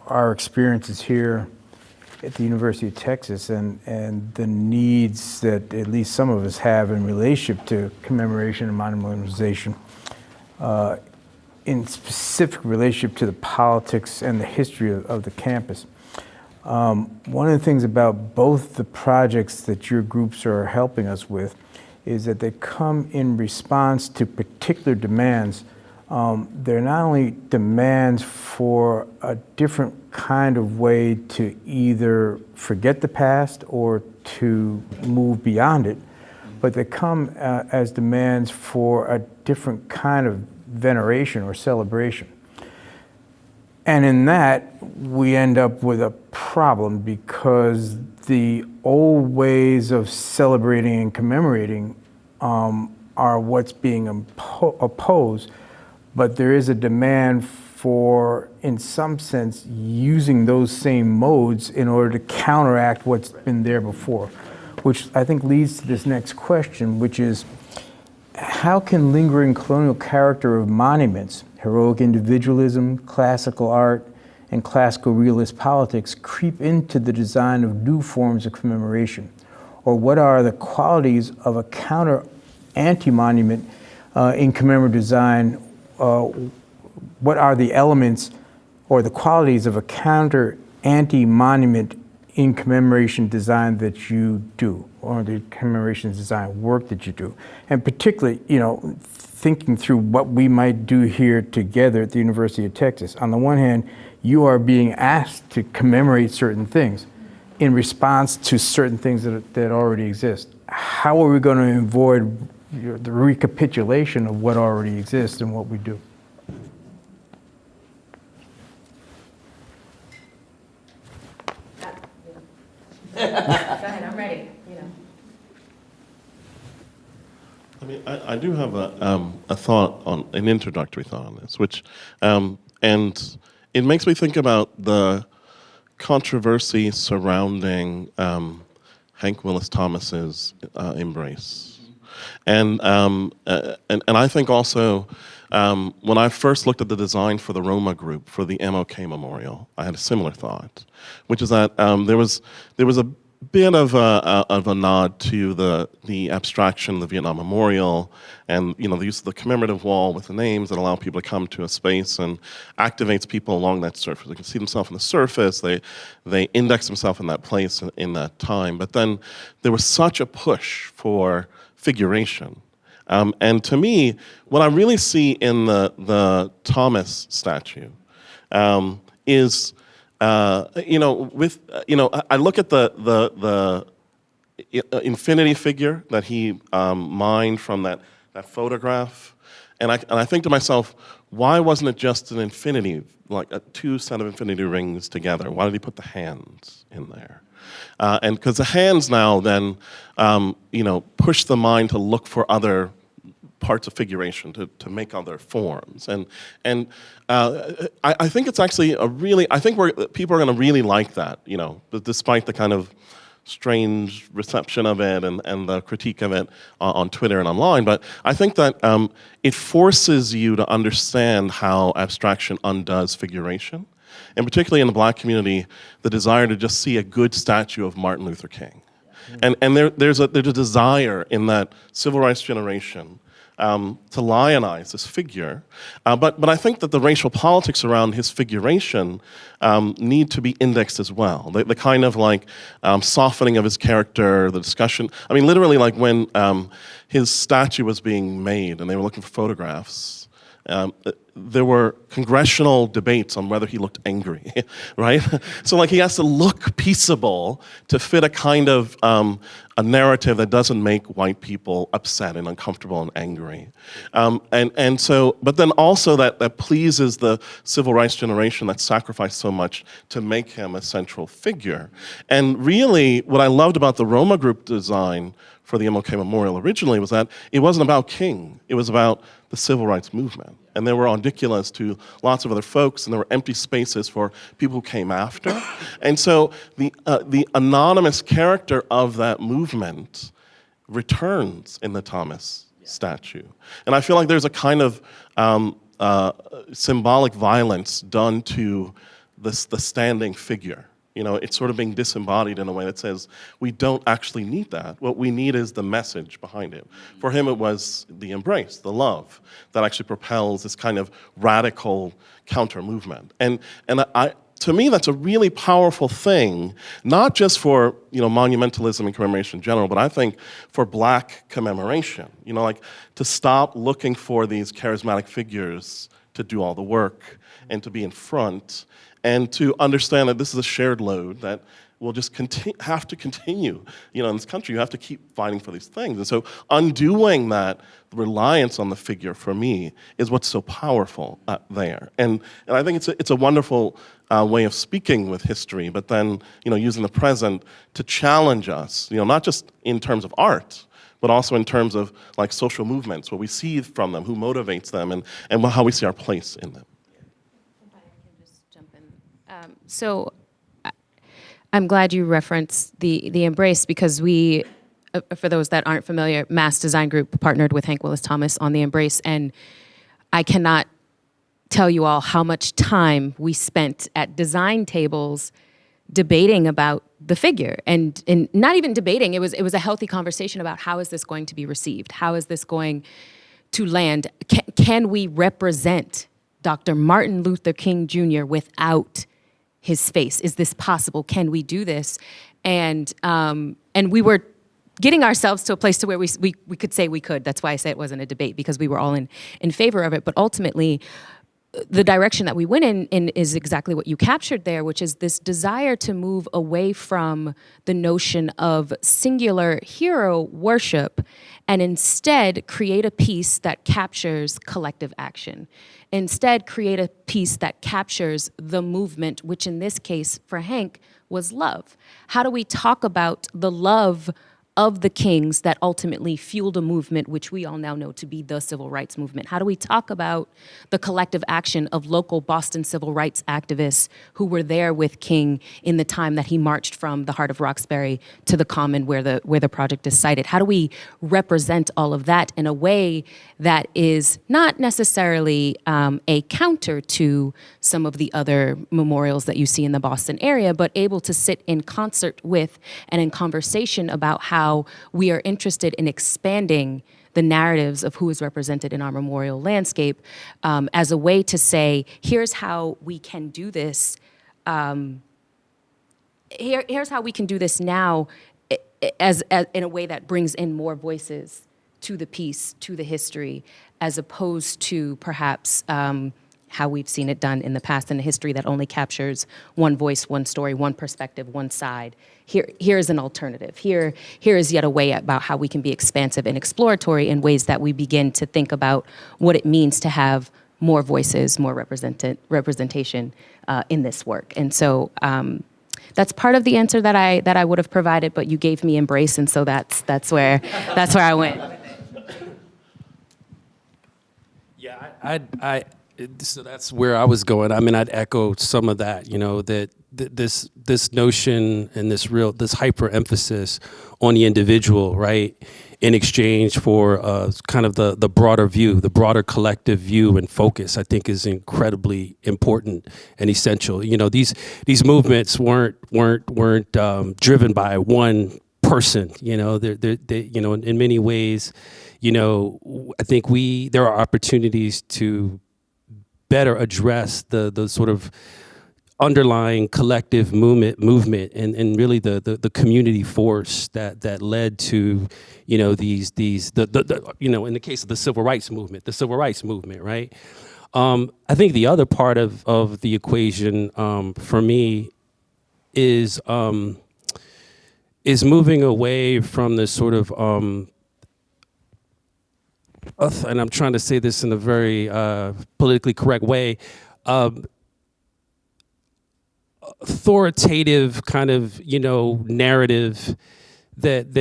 our experiences here at the University of Texas and the needs that at least some of us have in relationship to commemoration and monumentalization, in specific relationship to the politics and the history of the campus. One of the things about both the projects that your groups are helping us with is that they come in response to particular demands. They're not only demands for a different kind of way to either forget the past or to move beyond it, but they come as demands for a different kind of veneration or celebration. And in that, we end up with a problem because the old ways of celebrating and commemorating are what's being opposed, but there is a demand for, in some sense, using those same modes in order to counteract what's been there before, which I think leads to this next question, which is, how can lingering colonial character of monuments, heroic individualism, classical art, and classical realist politics creep into the design of new forms of commemoration? Or what are the qualities of a counter anti-monument in commemorative design? What are the elements or the qualities of a counter anti-monument in commemoration design that you do, or the commemoration design work that you do? And particularly, thinking through what we might do here together at the University of Texas. On the one hand, you are being asked to commemorate certain things in response to certain things that already exist. How are we going to avoid the recapitulation of what already exists and what we do? Go ahead, I'm ready. I mean, I do have a thought on an introductory thought on this, which, and it makes me think about the controversy surrounding Hank Willis Thomas's Embrace, and I think also when I first looked at the design for the Roma group for the MLK Memorial, I had a similar thought, which is that there was a bit of a nod to the abstraction of the Vietnam Memorial, and the use of the commemorative wall with the names that allow people to come to a space and activates people along that surface. They can see themselves on the surface. They index themselves in that place in that time. But then there was such a push for figuration. And to me, what I really see in the Thomas statue is, I look at the infinity figure that he mined from that photograph, and I think to myself, why wasn't it just an infinity, like two set of infinity rings together? Why did he put the hands in there? And because the hands now then, push the mind to look for other parts of figuration, to make other forms, and I think it's actually I think people are going to really like that, despite the kind of strange reception of it and the critique of it on Twitter and online. But I think that it forces you to understand how abstraction undoes figuration, and particularly in the Black community, the desire to just see a good statue of Martin Luther King. And there's a desire in that civil rights generation to lionize this figure, but I think that the racial politics around his figuration need to be indexed as well. The kind of softening of his character, the discussion. I mean, literally, like when his statue was being made and they were looking for photographs, there were congressional debates on whether he looked angry, right? So he has to look peaceable to fit a kind of a narrative that doesn't make white people upset and uncomfortable and angry. And so, but then also that pleases the civil rights generation that sacrificed so much to make him a central figure. And really, what I loved about the Roma group design for the MLK Memorial originally was that it wasn't about King, it was about the civil rights movement. And there were audiculas to lots of other folks, and there were empty spaces for people who came after. And so the anonymous character of that movement returns in the Thomas statue. And I feel like there's a kind of symbolic violence done to the standing figure. You know, it's sort of being disembodied in a way that says, we don't actually need that. What we need is the message behind it. For him, it was the embrace, the love, that actually propels this kind of radical counter-movement. And to me, that's a really powerful thing, not just for, you know, monumentalism and commemoration in general, but I think for Black commemoration. You know, like, to stop looking for these charismatic figures to do all the work and to be in front, and to understand that this is a shared load that will just have to continue. You know, in this country, you have to keep fighting for these things. And so undoing that reliance on the figure, for me, is what's so powerful there. And I think it's a wonderful way of speaking with history, but then, you know, using the present to challenge us, you know, not just in terms of art, but also in terms of, like, social movements, what we see from them, who motivates them, and how we see our place in them. So I'm glad you referenced the Embrace, because we, for those that aren't familiar, Mass Design Group partnered with Hank Willis Thomas on the Embrace, and I cannot tell you all how much time we spent at design tables debating about the figure, and not even debating. It was a healthy conversation about how is this going to be received? How is this going to land? Can we represent Dr. Martin Luther King Jr. without his face? Is this possible? Can we do this? And we were getting ourselves to a place to where we could say we could. That's why I say it wasn't a debate, because we were all in favor of it. But ultimately, the direction that we went in is exactly what you captured there, which is this desire to move away from the notion of singular hero worship and instead create a piece that captures collective action. Instead, create a piece that captures the movement, which in this case for Hank was love. How do we talk about the love of the kings that ultimately fueled a movement which we all now know to be the civil rights movement? How do we talk about the collective action of local Boston civil rights activists who were there with King in the time that he marched from the heart of Roxbury to the Common where the project is sited? How do we represent all of that in a way that is not necessarily a counter to some of the other memorials that you see in the Boston area, but able to sit in concert with and in conversation about how we are interested in expanding the narratives of who is represented in our memorial landscape as a way to say, here's how we can do this. Here's how we can do this now as in a way that brings in more voices to the piece, to the history, as opposed to perhaps how we've seen it done in the past in a history that only captures one voice, one story, one perspective, one side. Here is an alternative. Here is yet a way about how we can be expansive and exploratory in ways that we begin to think about what it means to have more voices, more representation in this work. And so that's part of the answer that I would have provided, but you gave me Embrace, and so that's where I went. Yeah, so that's where I was going. I mean, I'd echo some of that, you know, that this notion and this hyper emphasis on the individual, right, in exchange for kind of the broader view, the broader collective view and focus, I think is incredibly important and essential. You know, these movements weren't driven by one person. You know, they you know, in many ways, you know, I think there are opportunities to better address the sort of underlying collective movement and really the community force that led to, you know, these you know, in the case of the civil rights movement, right? I think the other part of the equation for me is moving away from this sort of and I'm trying to say this in a very politically correct way, authoritative kind of, you know, narrative that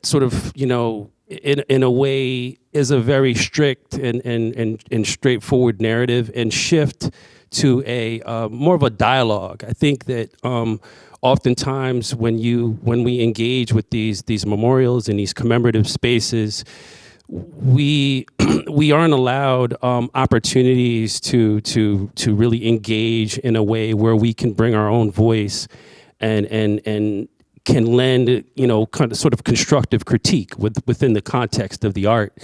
sort of, you know, in a way is a very strict and straightforward narrative, and shift to a more of a dialogue. I think that oftentimes when we engage with these memorials and these commemorative spaces, we we aren't allowed opportunities to really engage in a way where we can bring our own voice and can lend, kind of sort of constructive critique within the context of the art.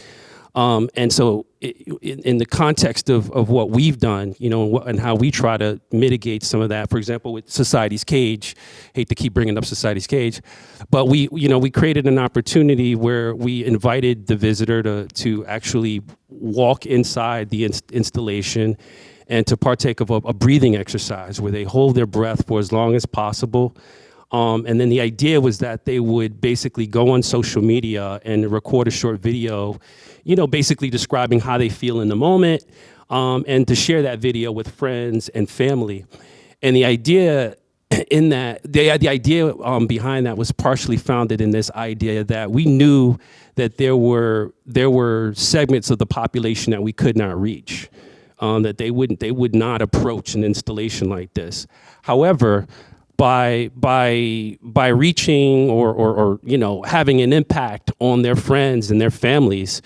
And so in the context of what we've done, and how we try to mitigate some of that, for example, with Society's Cage, hate to keep bringing up Society's Cage, but we created an opportunity where we invited the visitor to actually walk inside the installation and to partake of a breathing exercise where they hold their breath for as long as possible. And then the idea was that they would basically go on social media and record a short video, basically describing how they feel in the moment, and to share that video with friends and family. And the idea in that, the idea behind that was partially founded in this idea that we knew that there were segments of the population that we could not reach, that they would not approach an installation like this. However, by reaching or having an impact on their friends and their families,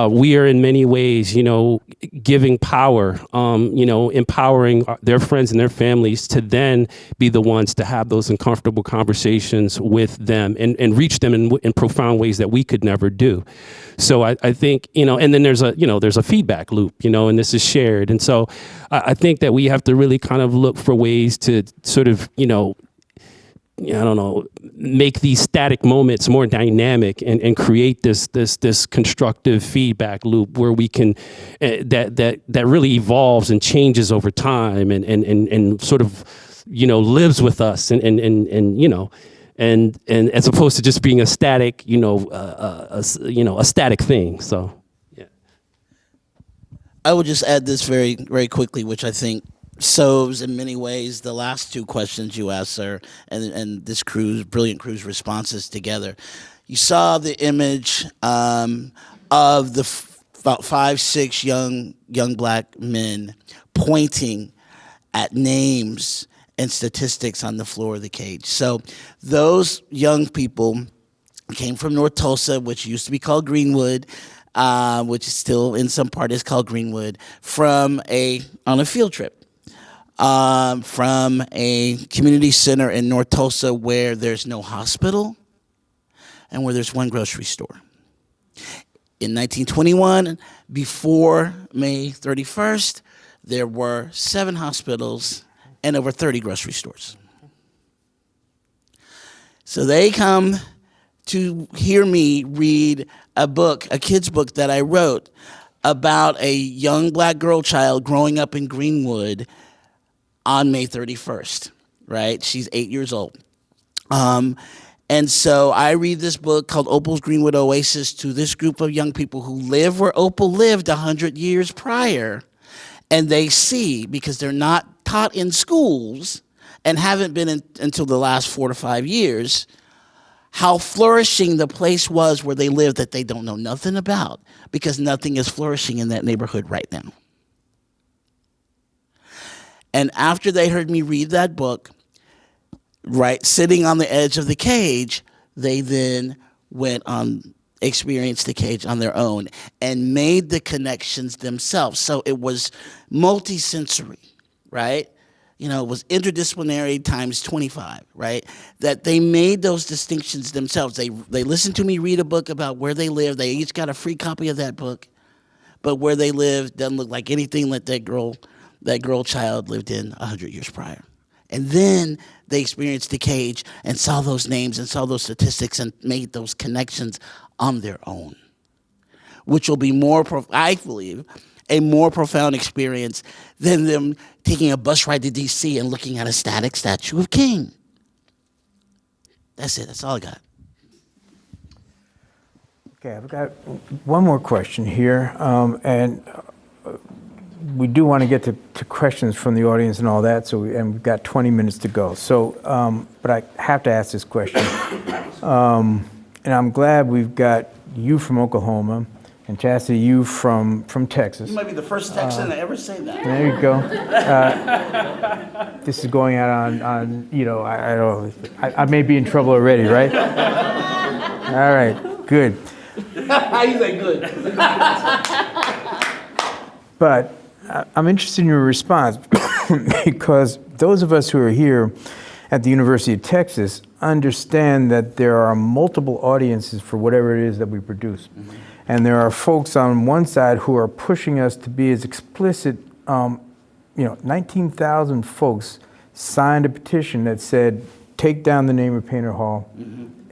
we are in many ways, giving power, empowering their friends and their families to then be the ones to have those uncomfortable conversations with them and reach them in profound ways that we could never do. So I think, and then there's a feedback loop, and this is shared. And so I think that we have to really kind of look for ways to sort of, make these static moments more dynamic and create this constructive feedback loop where we can, that really evolves and changes over time and sort of, lives with us and as opposed to just being a static, a static thing. So, yeah. I would just add this very, very quickly, which I think solves in many ways the last two questions you asked, sir, and this brilliant crew's responses together. You saw the image of about 5, 6 young black men pointing at names and statistics on the floor of the cage. So those young people came from North Tulsa, which used to be called Greenwood, which is still in some part is called Greenwood, on a field trip. From a community center in North Tulsa where there's no hospital and where there's one grocery store. In 1921, before May 31st, there were 7 hospitals and over 30 grocery stores. So they come to hear me read a kid's book that I wrote about a young black girl child growing up in Greenwood on May 31st, right? She's 8 years old. And so I read this book called Opal's Greenwood Oasis to this group of young people who live where Opal lived 100 years prior. And they see, because they're not taught in schools and haven't been until the last 4 to 5 years, how flourishing the place was where they lived that they don't know nothing about, because nothing is flourishing in that neighborhood right now. And after they heard me read that book, right, sitting on the edge of the cage, they then went on, experienced the cage on their own and made the connections themselves. So it was multisensory, right? It was interdisciplinary times 25, right? That they made those distinctions themselves. They listened to me read a book about where they live. They each got a free copy of that book. But where they live doesn't look like anything that girl child lived in 100 years prior. And then they experienced the cage and saw those names and saw those statistics and made those connections on their own, which will be I believe, a more profound experience than them taking a bus ride to D.C. and looking at a static statue of King. That's it. That's all I got. Okay, I've got one more question here, and we do want to get to questions from the audience and all that, and we've got 20 minutes to go. So, but I have to ask this question, and I'm glad we've got you from Oklahoma, and Chastity, you from Texas. You might be the first Texan to ever say that. There you go. This is going out on I don't know, I may be in trouble already, right? All right, good. You say good. But I'm interested in your response because those of us who are here at the University of Texas understand that there are multiple audiences for whatever it is that we produce. Mm-hmm. And there are folks on one side who are pushing us to be as explicit. 19,000 folks signed a petition that said, take down the name of Painter Hall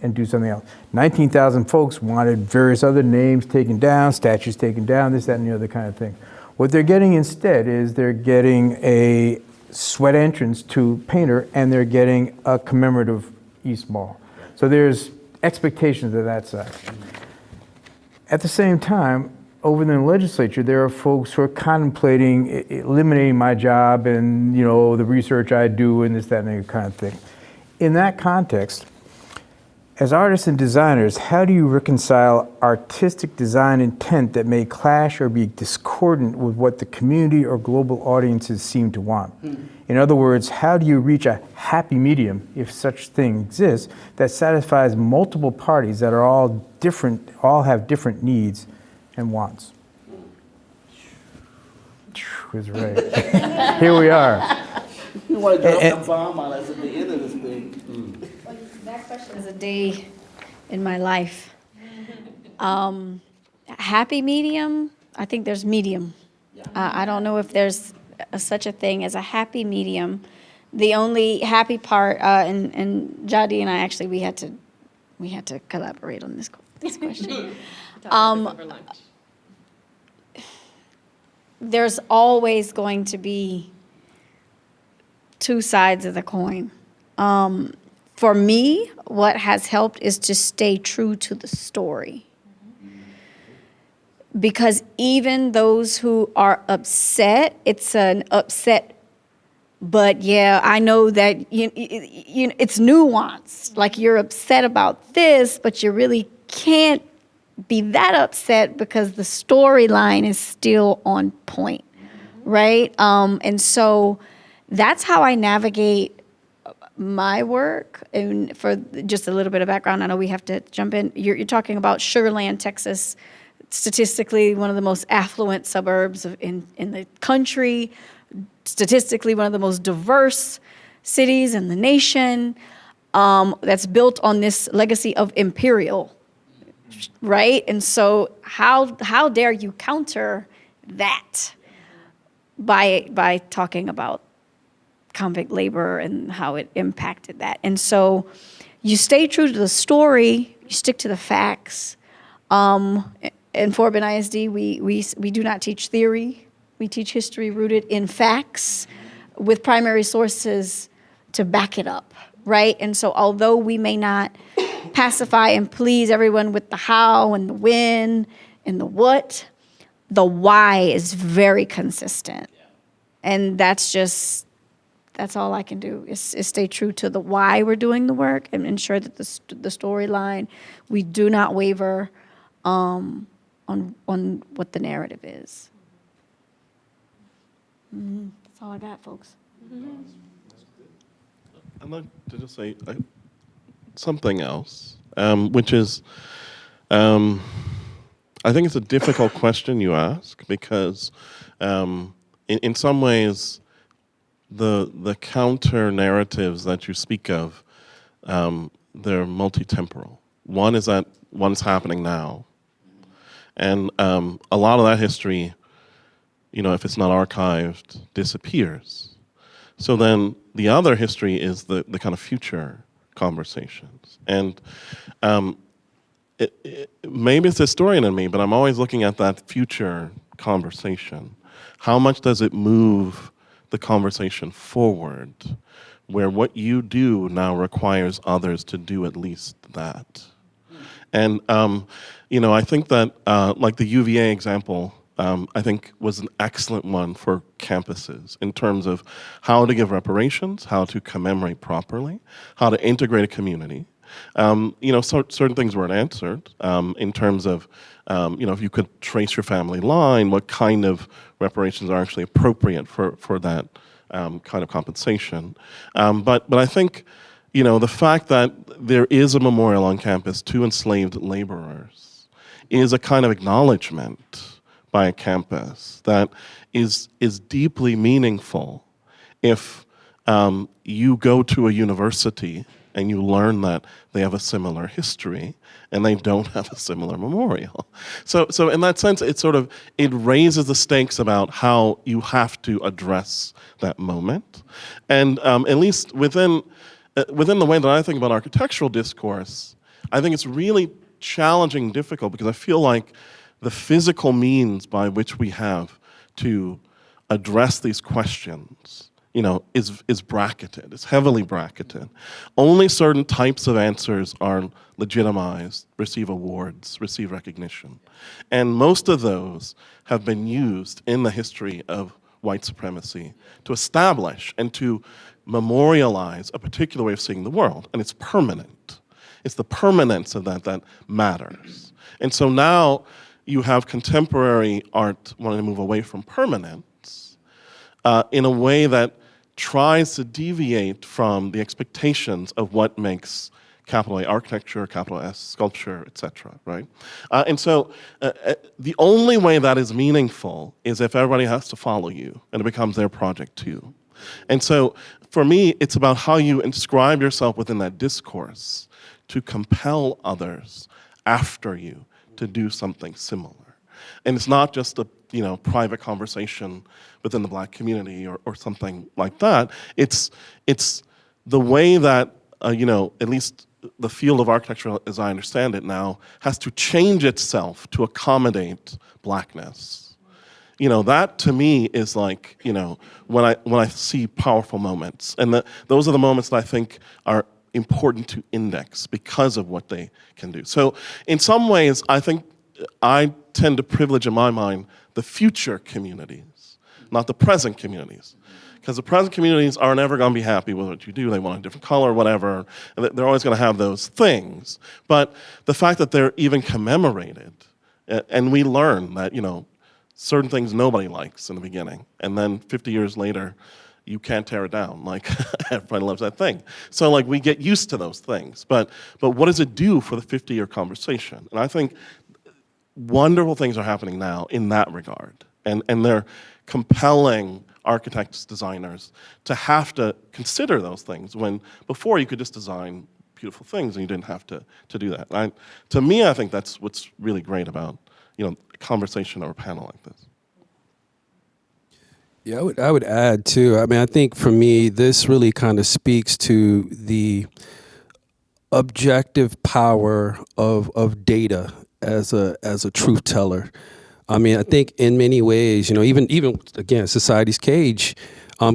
and do something else. 19,000 folks wanted various other names taken down, statues taken down, this, that, and the other kind of thing. What they're getting instead is they're getting a sweat entrance to Painter, and they're getting a commemorative East Mall. So there's expectations of that side. At the same time, over in the legislature, there are folks who are contemplating eliminating my job and, the research I do and this, that, and the kind of thing. In that context, as artists and designers, how do you reconcile artistic design intent that may clash or be discordant with what the community or global audiences seem to want? In other words, how do you reach a happy medium, if such thing exists, that satisfies multiple parties that are all different, all have different needs and wants? Is right. Here we are. You want to drop the bomb on us at the end of this thing. That question is a day in my life. Happy medium, I think there's medium. I don't know if there's such a thing as a happy medium. The only happy part, and Jadi and I actually, we had to collaborate on this question. There's always going to be two sides of the coin. For me, what has helped is to stay true to the story. Because even those who are upset, it's an upset, but yeah, I know that it's nuanced. Like, you're upset about this, but you really can't be that upset because the storyline is still on point, right? And so that's how I navigate my work. And for just a little bit of background, I know we have to jump in. You're talking about Sugar Land, Texas, statistically one of the most affluent suburbs in the country, statistically one of the most diverse cities in the nation, that's built on this legacy of imperial, right? And so how dare you counter that by talking about convict labor and how it impacted that? And so you stay true to the story, you stick to the facts. In Fort Bend ISD, we do not teach theory. We teach history rooted in facts with primary sources to back it up, right? And so although we may not pacify and please everyone with the how and the when and the what, the why is very consistent. And that's all I can do is stay true to the why we're doing the work and ensure that the storyline, we do not waver on what the narrative is. That's all I got, folks. I'd like to just say something else, which is, I think it's a difficult question you ask because in some ways, the counter narratives that you speak of, they're multi-temporal. One is that one's happening now. And a lot of that history, if it's not archived, disappears. So then the other history is the kind of future conversations. And maybe it's historian in me, but I'm always looking at that future conversation. How much does it move the conversation forward, where what you do now requires others to do at least that? And, I think that, like the UVA example, I think was an excellent one for campuses in terms of how to give reparations, how to commemorate properly, how to integrate a community. Certain things weren't answered in terms of, if you could trace your family line, what kind of reparations are actually appropriate for that kind of compensation. But I think, the fact that there is a memorial on campus to enslaved laborers is a kind of acknowledgement by a campus that is deeply meaningful if you go to a university and you learn that they have a similar history and they don't have a similar memorial. So in that sense, it raises the stakes about how you have to address that moment. And at least within the way that I think about architectural discourse, I think it's really challenging and difficult because I feel like the physical means by which we have to address these questions, is bracketed. It's heavily bracketed. Only certain types of answers are legitimized, receive awards, receive recognition. And most of those have been used in the history of white supremacy to establish and to memorialize a particular way of seeing the world. And it's permanent. It's the permanence of that matters. And so now you have contemporary art wanting to move away from permanence in a way that tries to deviate from the expectations of what makes capital A architecture, capital S sculpture, etc. Right? And so the only way that is meaningful is if everybody has to follow you and it becomes their project too. And so for me, it's about how you inscribe yourself within that discourse to compel others after you to do something similar. And it's not just a private conversation within the Black community or something like that. It's the way that at least the field of architecture, as I understand it now, has to change itself to accommodate Blackness. That to me is like when I see powerful moments, and those are the moments that I think are important to index because of what they can do. So in some ways, I think I tend to privilege in my mind the future communities, not the present communities. Because the present communities are never going to be happy with what you do. They want a different color, whatever. And they're always going to have those things. But the fact that they're even commemorated, and we learn that, certain things nobody likes in the beginning. And then 50 years later, you can't tear it down. Like, everybody loves that thing. So, we get used to those things. But what does it do for the 50-year conversation? And I think wonderful things are happening now in that regard. And they're compelling architects, designers, to have to consider those things when before you could just design beautiful things and you didn't have to do that. To me, I think that's what's really great about a conversation or a panel like this. Yeah, I would add too. I mean, I think for me, this really kind of speaks to the objective power of data as a truth teller. I mean, I think in many ways, even again, Society's Cage,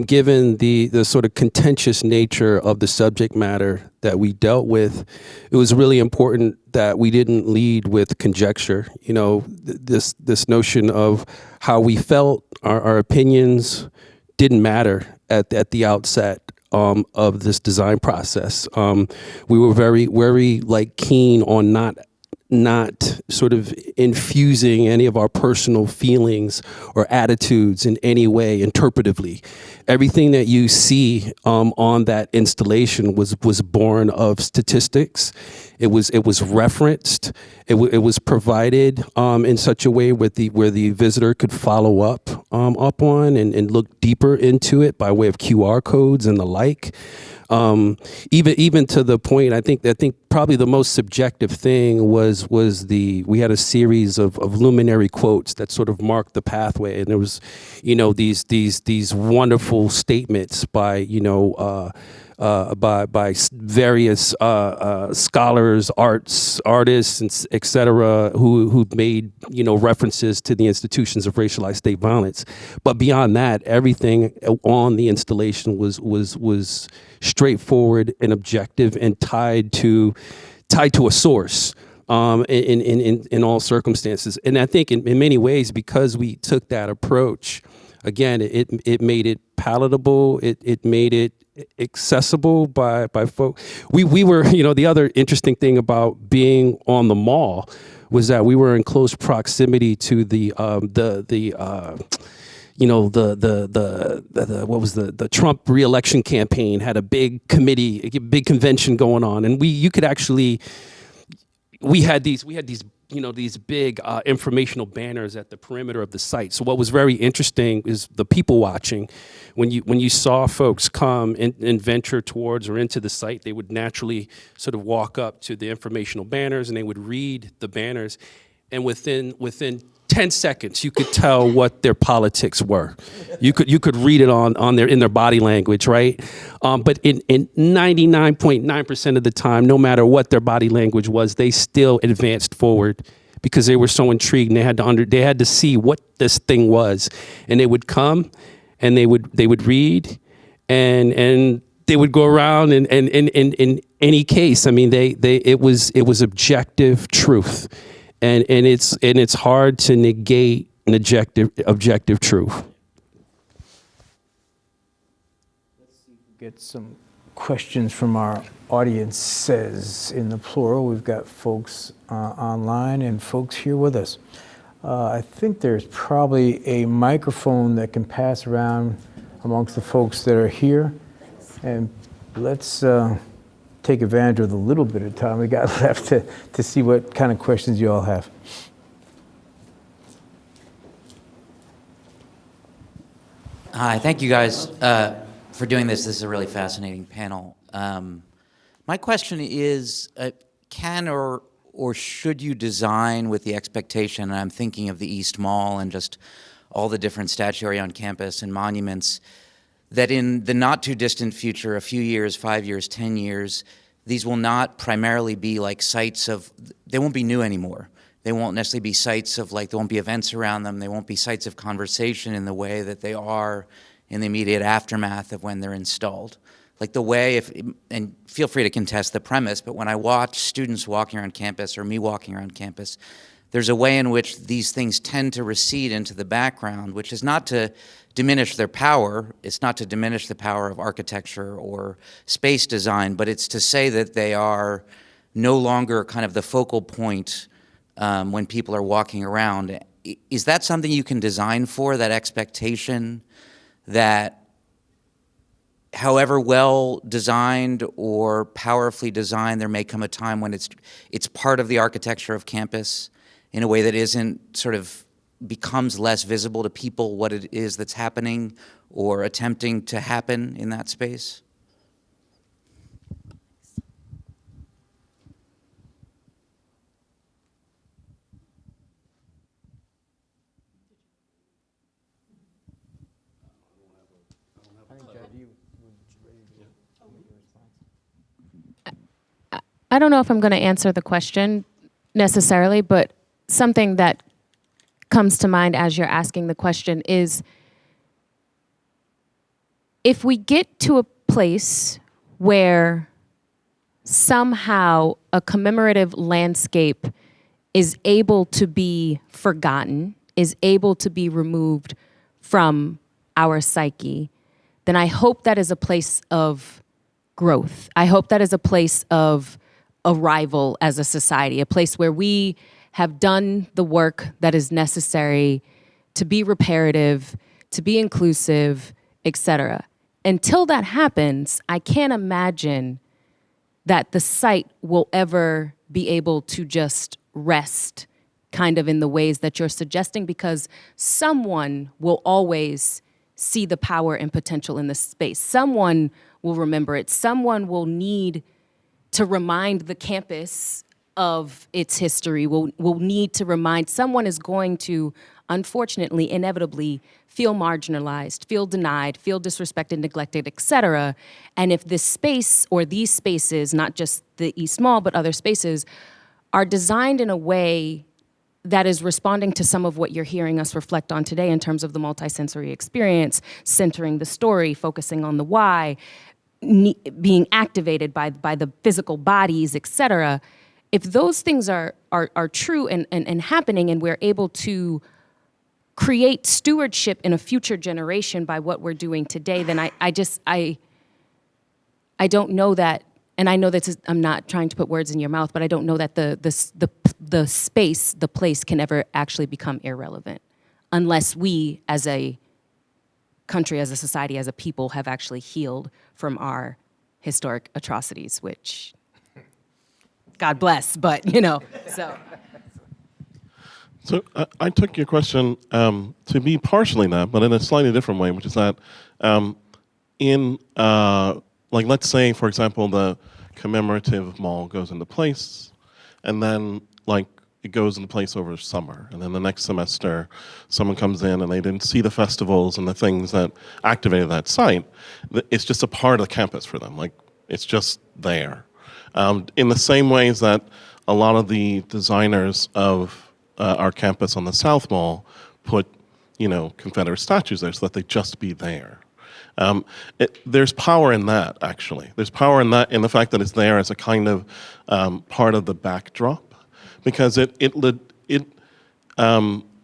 given the sort of contentious nature of the subject matter that we dealt with, it was really important that we didn't lead with conjecture. This notion of how we felt, our opinions didn't matter at the outset of this design process. We were very, very keen on not sort of infusing any of our personal feelings or attitudes in any way interpretively. Everything that you see on that installation was born of statistics. It was referenced. It was provided in such a way where the visitor could follow up on and look deeper into it by way of QR codes and the like. Even to the point, I think probably the most subjective thing was we had a series of luminary quotes that sort of marked the pathway, and there was, these wonderful statements by various scholars, artists, and et cetera, who made references to the institutions of racialized state violence. But beyond that, everything on the installation was straightforward and objective and tied to a source in all circumstances. And I think in many ways, because we took that approach, again, it made it palatable. It made it accessible by folks. We were, the other interesting thing about being on the mall was that we were in close proximity to the Trump re-election campaign had a big committee, a big convention going on, and we had these these big informational banners at the perimeter of the site. So what was very interesting is the people watching. When you saw folks come and venture towards or into the site, they would naturally sort of walk up to the informational banners and they would read the banners. And within 10 seconds, you could tell what their politics were. You could read it in their body language, right? But in 99.9% of the time, no matter what their body language was, they still advanced forward because they were so intrigued and they had to see what this thing was. And they would come and they would read and they would go around and in any case, I mean, it was objective truth. And it's hard to negate an objective truth. Get some questions from our audiences in the plural. We've got folks online and folks here with us. I think there's probably a microphone that can pass around amongst the folks that are here. And let's take advantage of the little bit of time we got left to see what kind of questions you all have. Hi, thank you guys for doing this. This is a really fascinating panel. My question is, can or should you design with the expectation, and I'm thinking of the East Mall and just all the different statuary on campus and monuments, that in the not too distant future, a few years, 5 years, 10 years, these will not primarily be like sites of, they won't be new anymore. They won't necessarily be sites of like, there won't be events around them. They won't be sites of conversation in the way that they are in the immediate aftermath of when they're installed. Like the way, and feel free to contest the premise, but when I watch students walking around campus or me walking around campus, there's a way in which these things tend to recede into the background, which is not to diminish their power. It's not to diminish the power of architecture or space design, but it's to say that they are no longer kind of the focal point when people are walking around. Is that something you can design for, that expectation that however well designed or powerfully designed, there may come a time when it's part of the architecture of campus in a way that isn't sort of becomes less visible to people what it is that's happening or attempting to happen in that space? I don't know if I'm going to answer the question necessarily, but something that comes to mind as you're asking the question is, if we get to a place where somehow a commemorative landscape is able to be forgotten, is able to be removed from our psyche, then I hope that is a place of growth. I hope that is a place of arrival as a society, a place where we have done the work that is necessary to be reparative, to be inclusive, etc. Until that happens, I can't imagine that the site will ever be able to just rest kind of in the ways that you're suggesting, because someone will always see the power and potential in the space. Someone will remember it. Someone will need to remind the campus of its history, will need to remind, someone is going to, unfortunately, inevitably, feel marginalized, feel denied, feel disrespected, neglected, etc. And if this space or these spaces, not just the East Mall, but other spaces, are designed in a way that is responding to some of what you're hearing us reflect on today in terms of the multisensory experience, centering the story, focusing on the why, being activated by the physical bodies, etc. If those things are true and happening, and we're able to create stewardship in a future generation by what we're doing today, then I don't know that, and I know that I'm not trying to put words in your mouth, but I don't know that the space, the place can ever actually become irrelevant unless we as a country, as a society, as a people have actually healed from our historic atrocities, which God bless, but so. So I took your question to be partially that, but in a slightly different way, which is that in, like, let's say, for example, the commemorative mall goes into place, and then, like, it goes into place over summer, and then the next semester, someone comes in and they didn't see the festivals and the things that activated that site. It's just a part of the campus for them. Like, it's just there. In the same ways that a lot of the designers of our campus on the South Mall put, Confederate statues there so that they just be there. There's power in that, actually. There's power in that, in the fact that it's there as a kind of part of the backdrop, because it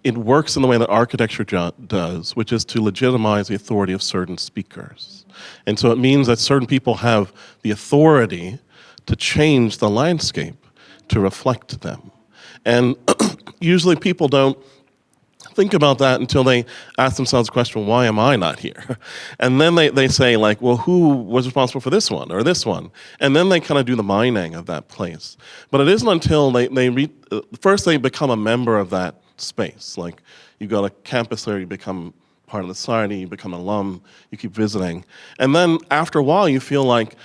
works in the way that architecture does, which is to legitimize the authority of certain speakers. And so it means that certain people have the authority to change the landscape to reflect them. And usually people don't think about that until they ask themselves the question, why am I not here? And then they say, like, well, who was responsible for this one or this one? And then they kind of do the mining of that place. But it isn't until first they become a member of that space. Like, you go to campus there, you become part of the society, you become an alum, you keep visiting. And then after a while, you feel like,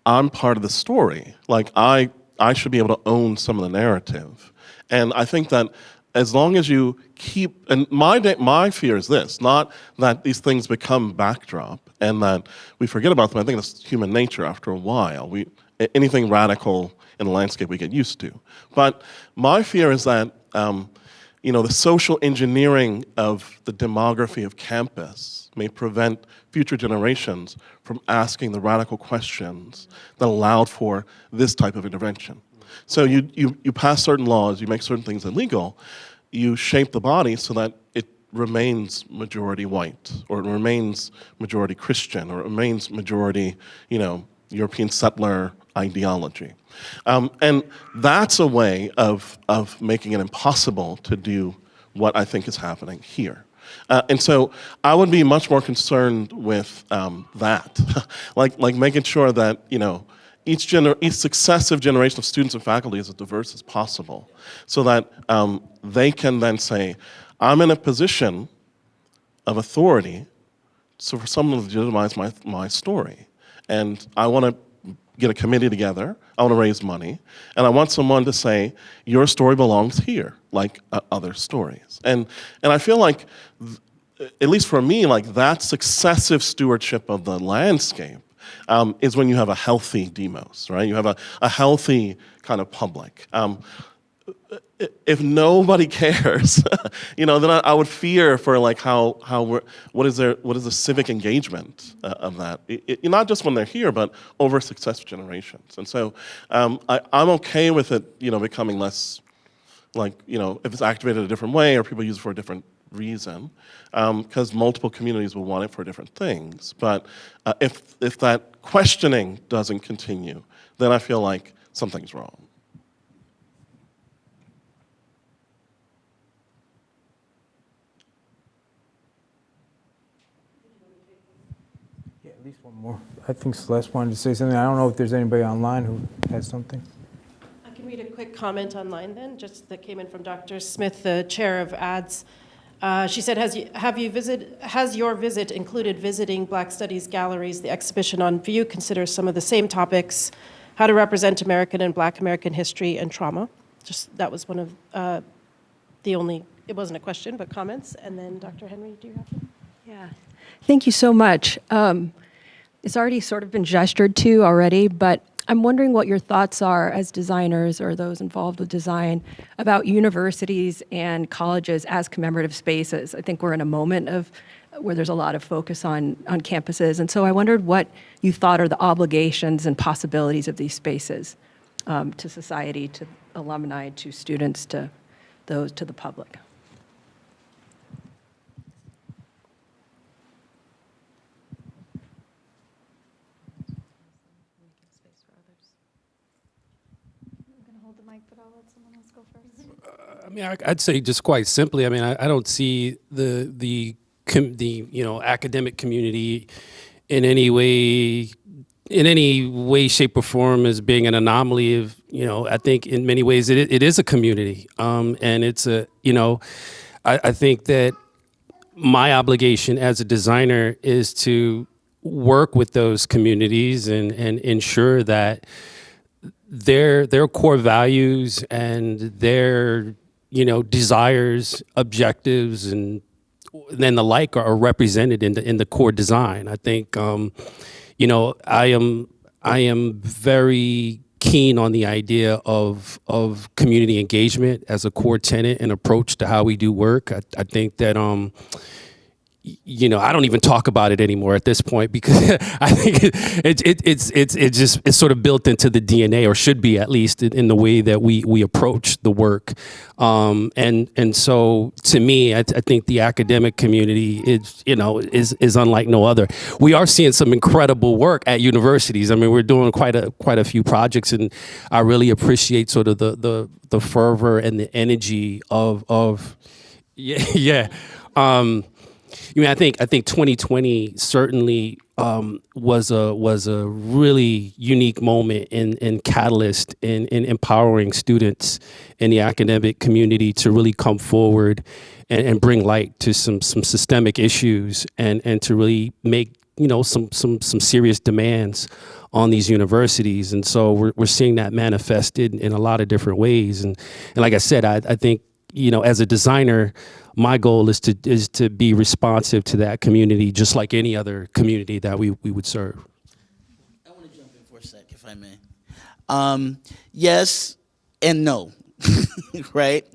I'm part of the story. Like, I should be able to own some of the narrative. And I think that as long as you keep, and my fear is this, not that these things become backdrop and that we forget about them. I think that's human nature after a while. Anything radical in the landscape we get used to. But my fear is that the social engineering of the demography of campus may prevent future generations from asking the radical questions that allowed for this type of intervention. So you pass certain laws, you make certain things illegal, you shape the body so that it remains majority white, or it remains majority Christian, or it remains majority, European settler ideology. And that's a way of making it impossible to do what I think is happening here. And so I would be much more concerned with that, like making sure that, each successive generation of students and faculty is as diverse as possible, so that they can then say, I'm in a position of authority, so for someone to legitimize my story. And I want to get a committee together, I want to raise money, and I want someone to say, your story belongs here, like other stories. And I feel like, at least for me, like that successive stewardship of the landscape is when you have a healthy demos, right? You have a healthy kind of public. If nobody cares, then I would fear for like what is the civic engagement of that? Not just when they're here, but over successive generations. And so I'm okay with it, becoming less like, if it's activated a different way or people use it for a different reason, because multiple communities will want it for different things. But if that questioning doesn't continue, then I feel like something's wrong. Yeah, at least one more. I think Celeste wanted to say something. I don't know if there's anybody online who has something. I can read a quick comment online then, just that came in from Dr. Smith, the chair of ADS. She said, has your visit included visiting Black Studies galleries? The exhibition on view considers some of the same topics, how to represent American and Black American history and trauma. That was one of it wasn't a question, but comments. And then Dr. Henry, do you have one? Yeah, thank you so much. It's already sort of been gestured to already, but I'm wondering what your thoughts are as designers or those involved with design about universities and colleges as commemorative spaces. I think we're in a moment where there's a lot of focus on campuses, and so I wondered what you thought are the obligations and possibilities of these spaces to society, to alumni, to students, to the public. I mean, I'd say just quite simply. I mean, I don't see the academic community in any way in any way, shape, or form as being an anomaly. Of I think in many ways it is a community, and it's I think that my obligation as a designer is to work with those communities and ensure that their core values and their desires, objectives, and then the like are represented in the core design. I think I am very keen on the idea of community engagement as a core tenet and approach to how we do work. I think that I don't even talk about it anymore at this point because I think it's sort of built into the DNA, or should be at least, in the way that we approach the work. And so to me, I think the academic community is unlike no other. We are seeing some incredible work at universities. I mean, we're doing quite a few projects, and I really appreciate sort of the fervor and the energy of yeah. I think 2020 certainly was a really unique moment in catalyst in empowering students in the academic community to really come forward and bring light to some systemic issues and to really make some serious demands on these universities. And so we're seeing that manifested in a lot of different ways. And like I said, I think as a designer, my goal is to be responsive to that community, just like any other community that we would serve. I want to jump in for a sec, if I may. Yes and no, right?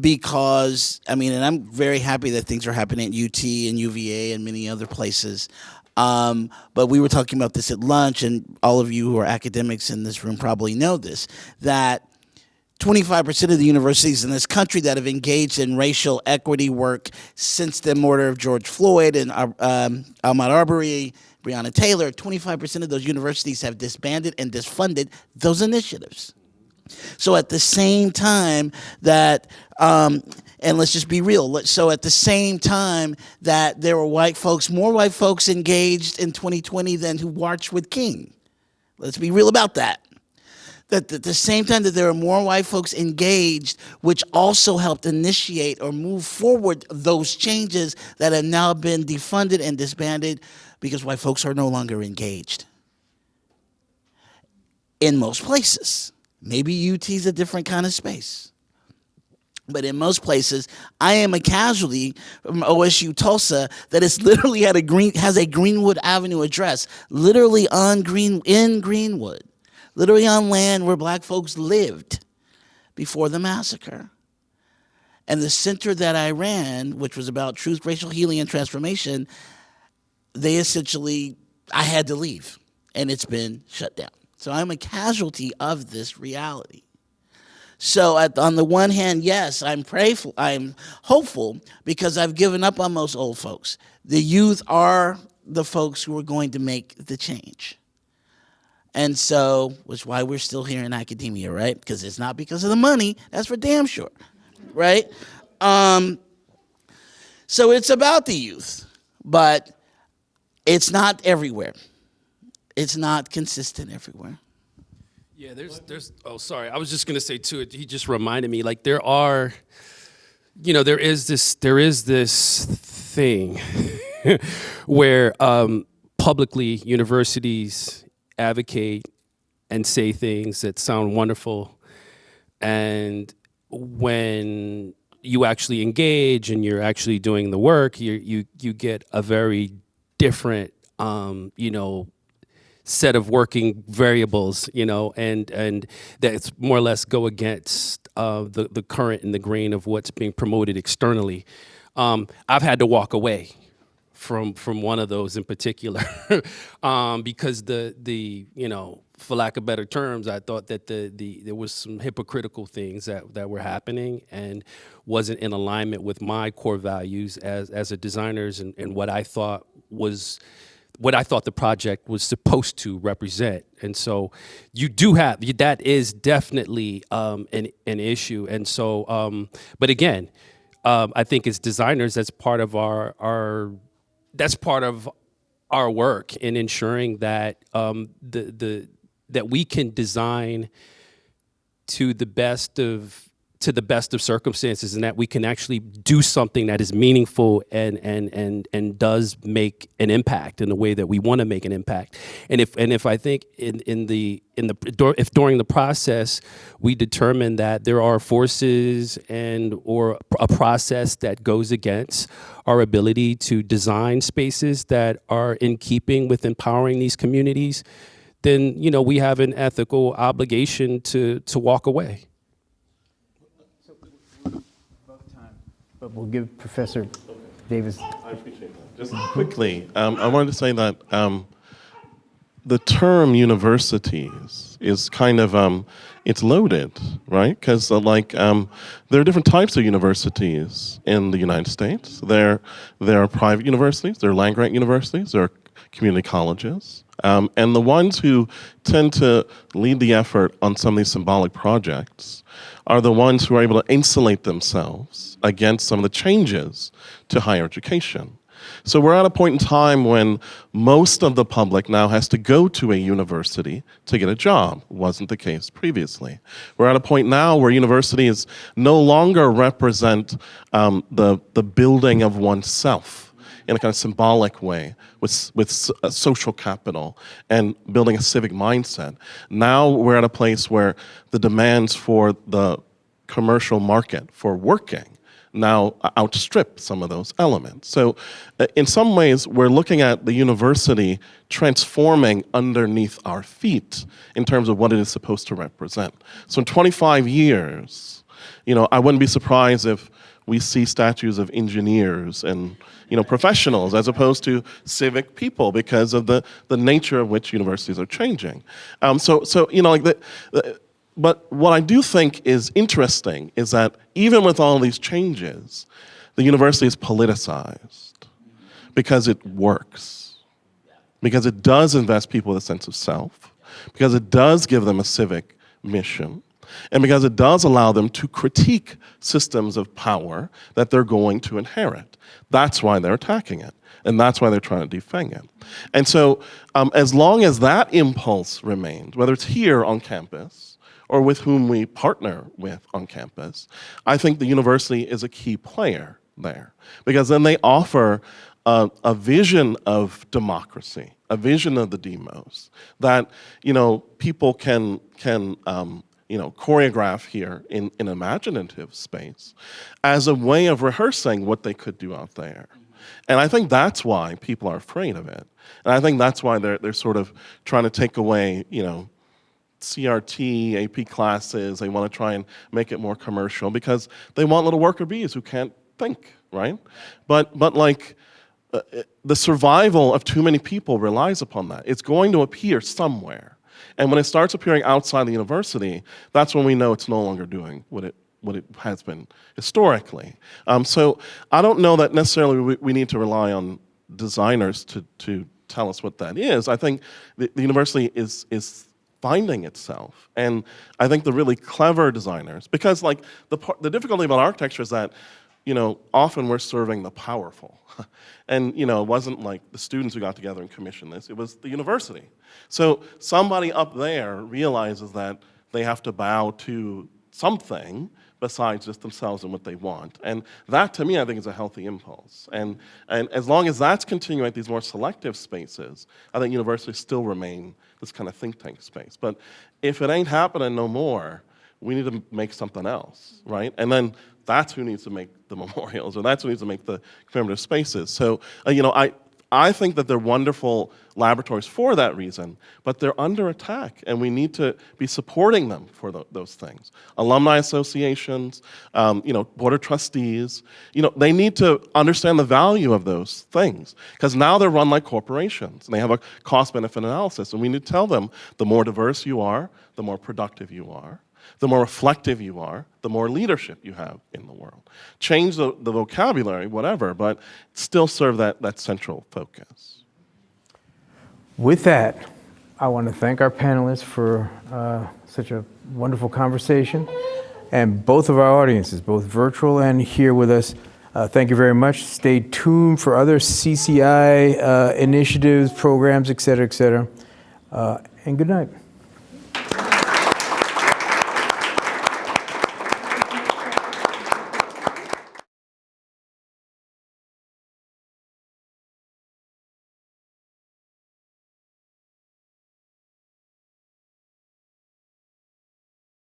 Because, and I'm very happy that things are happening at UT and UVA and many other places. But we were talking about this at lunch, and all of you who are academics in this room probably know this, that 25% of the universities in this country that have engaged in racial equity work since the murder of George Floyd and Ahmaud Arbery, Breonna Taylor, 25% of those universities have disbanded and disfunded those initiatives. So at the same time that, and let's just be real, so at the same time that there were more white folks engaged in 2020 than who marched with King. Let's be real about that. That at the same time that there are more white folks engaged, which also helped initiate or move forward those changes that have now been defunded and disbanded because white folks are no longer engaged. In most places. Maybe UT's a different kind of space. But in most places, I am a casualty from OSU Tulsa that is literally has a Greenwood Avenue address, literally in Greenwood. Literally on land where black folks lived before the massacre. And the center that I ran, which was about truth, racial healing, and transformation, I had to leave, and it's been shut down. So I'm a casualty of this reality. So on the one hand, yes, I'm hopeful because I've given up on most old folks. The youth are the folks who are going to make the change. And so, which is why we're still here in academia, right? Because it's not because of the money, that's for damn sure, right? So it's about the youth, but it's not everywhere. It's not consistent everywhere. Yeah, there's oh, sorry, I was just gonna say too, he just reminded me, like there is this thing where publicly universities advocate and say things that sound wonderful, and when you actually engage and you're actually doing the work, you get a very different set of working variables, and that's more or less go against the current and the grain of what's being promoted externally. I've had to walk away from one of those in particular because for lack of better terms, I thought that there was some hypocritical things that were happening and wasn't in alignment with my core values as a designer and what I thought the project was supposed to represent. And so you do have, that is definitely an issue. And so, but again, I think as designers, that's part of our work in ensuring that that we can design to the best of circumstances, and that we can actually do something that is meaningful and does make an impact in the way that we want to make an impact. And if I think if during the process we determine that there are forces or a process that goes against our ability to design spaces that are in keeping with empowering these communities, then we have an ethical obligation to walk away. But we'll give Professor Davis. I appreciate that. Just quickly, I wanted to say that the term universities is kind of, it's loaded, right? Because there are different types of universities in the United States. There are private universities, there are land-grant universities, there are community colleges. And the ones who tend to lead the effort on some of these symbolic projects are the ones who are able to insulate themselves against some of the changes to higher education. So we're at a point in time when most of the public now has to go to a university to get a job. It wasn't the case previously. We're at a point now where universities no longer represent the building of oneself in a kind of symbolic way with social capital and building a civic mindset. Now we're at a place where the demands for the commercial market for working now outstrip some of those elements. So in some ways, we're looking at the university transforming underneath our feet in terms of what it is supposed to represent. So in 25 years, I wouldn't be surprised if we see statues of engineers and professionals as opposed to civic people because of the nature of which universities are changing. But what I do think is interesting is that even with all these changes, the university is politicized because it works, because it does invest people with a sense of self, because it does give them a civic mission, and because it does allow them to critique systems of power that they're going to inherit. That's why they're attacking it, and that's why they're trying to defang it. And so as long as that impulse remains, whether it's here on campus or with whom we partner with on campus, I think the university is a key player there, because then they offer a vision of democracy, a vision of the demos that people can choreograph here in an imaginative space as a way of rehearsing what they could do out there. And I think that's why people are afraid of it. And I think that's why they're sort of trying to take away, CRT, AP classes. They want to try and make it more commercial because they want little worker bees who can't think, right? But the survival of too many people relies upon that. It's going to appear somewhere. And when it starts appearing outside the university, that's when we know it's no longer doing what it has been historically. So I don't know that necessarily we need to rely on designers to tell us what that is. I think the university is finding itself. And I think the really clever designers, because the difficulty about architecture is that often we're serving the powerful. And, it wasn't like the students who got together and commissioned this, it was the university. So somebody up there realizes that they have to bow to something besides just themselves and what they want. And that, to me, I think is a healthy impulse. And as long as that's continuing at these more selective spaces, I think universities still remain this kind of think tank space. But if it ain't happening no more, we need to make something else, right? And then that's who needs to make the memorials, or that's who needs to make the commemorative spaces. So, I think that they're wonderful laboratories for that reason, but they're under attack, and we need to be supporting them for those things. Alumni associations, board of trustees, they need to understand the value of those things, because now they're run like corporations, and they have a cost-benefit analysis, and we need to tell them the more diverse you are, the more productive you are, the more reflective you are, the more leadership you have in the world. Change the vocabulary, whatever, but still serve that central focus. With that, I want to thank our panelists for such a wonderful conversation, and both of our audiences, both virtual and here with us. Thank you very much. Stay tuned for other CCI initiatives, programs, et cetera, et cetera. And good night.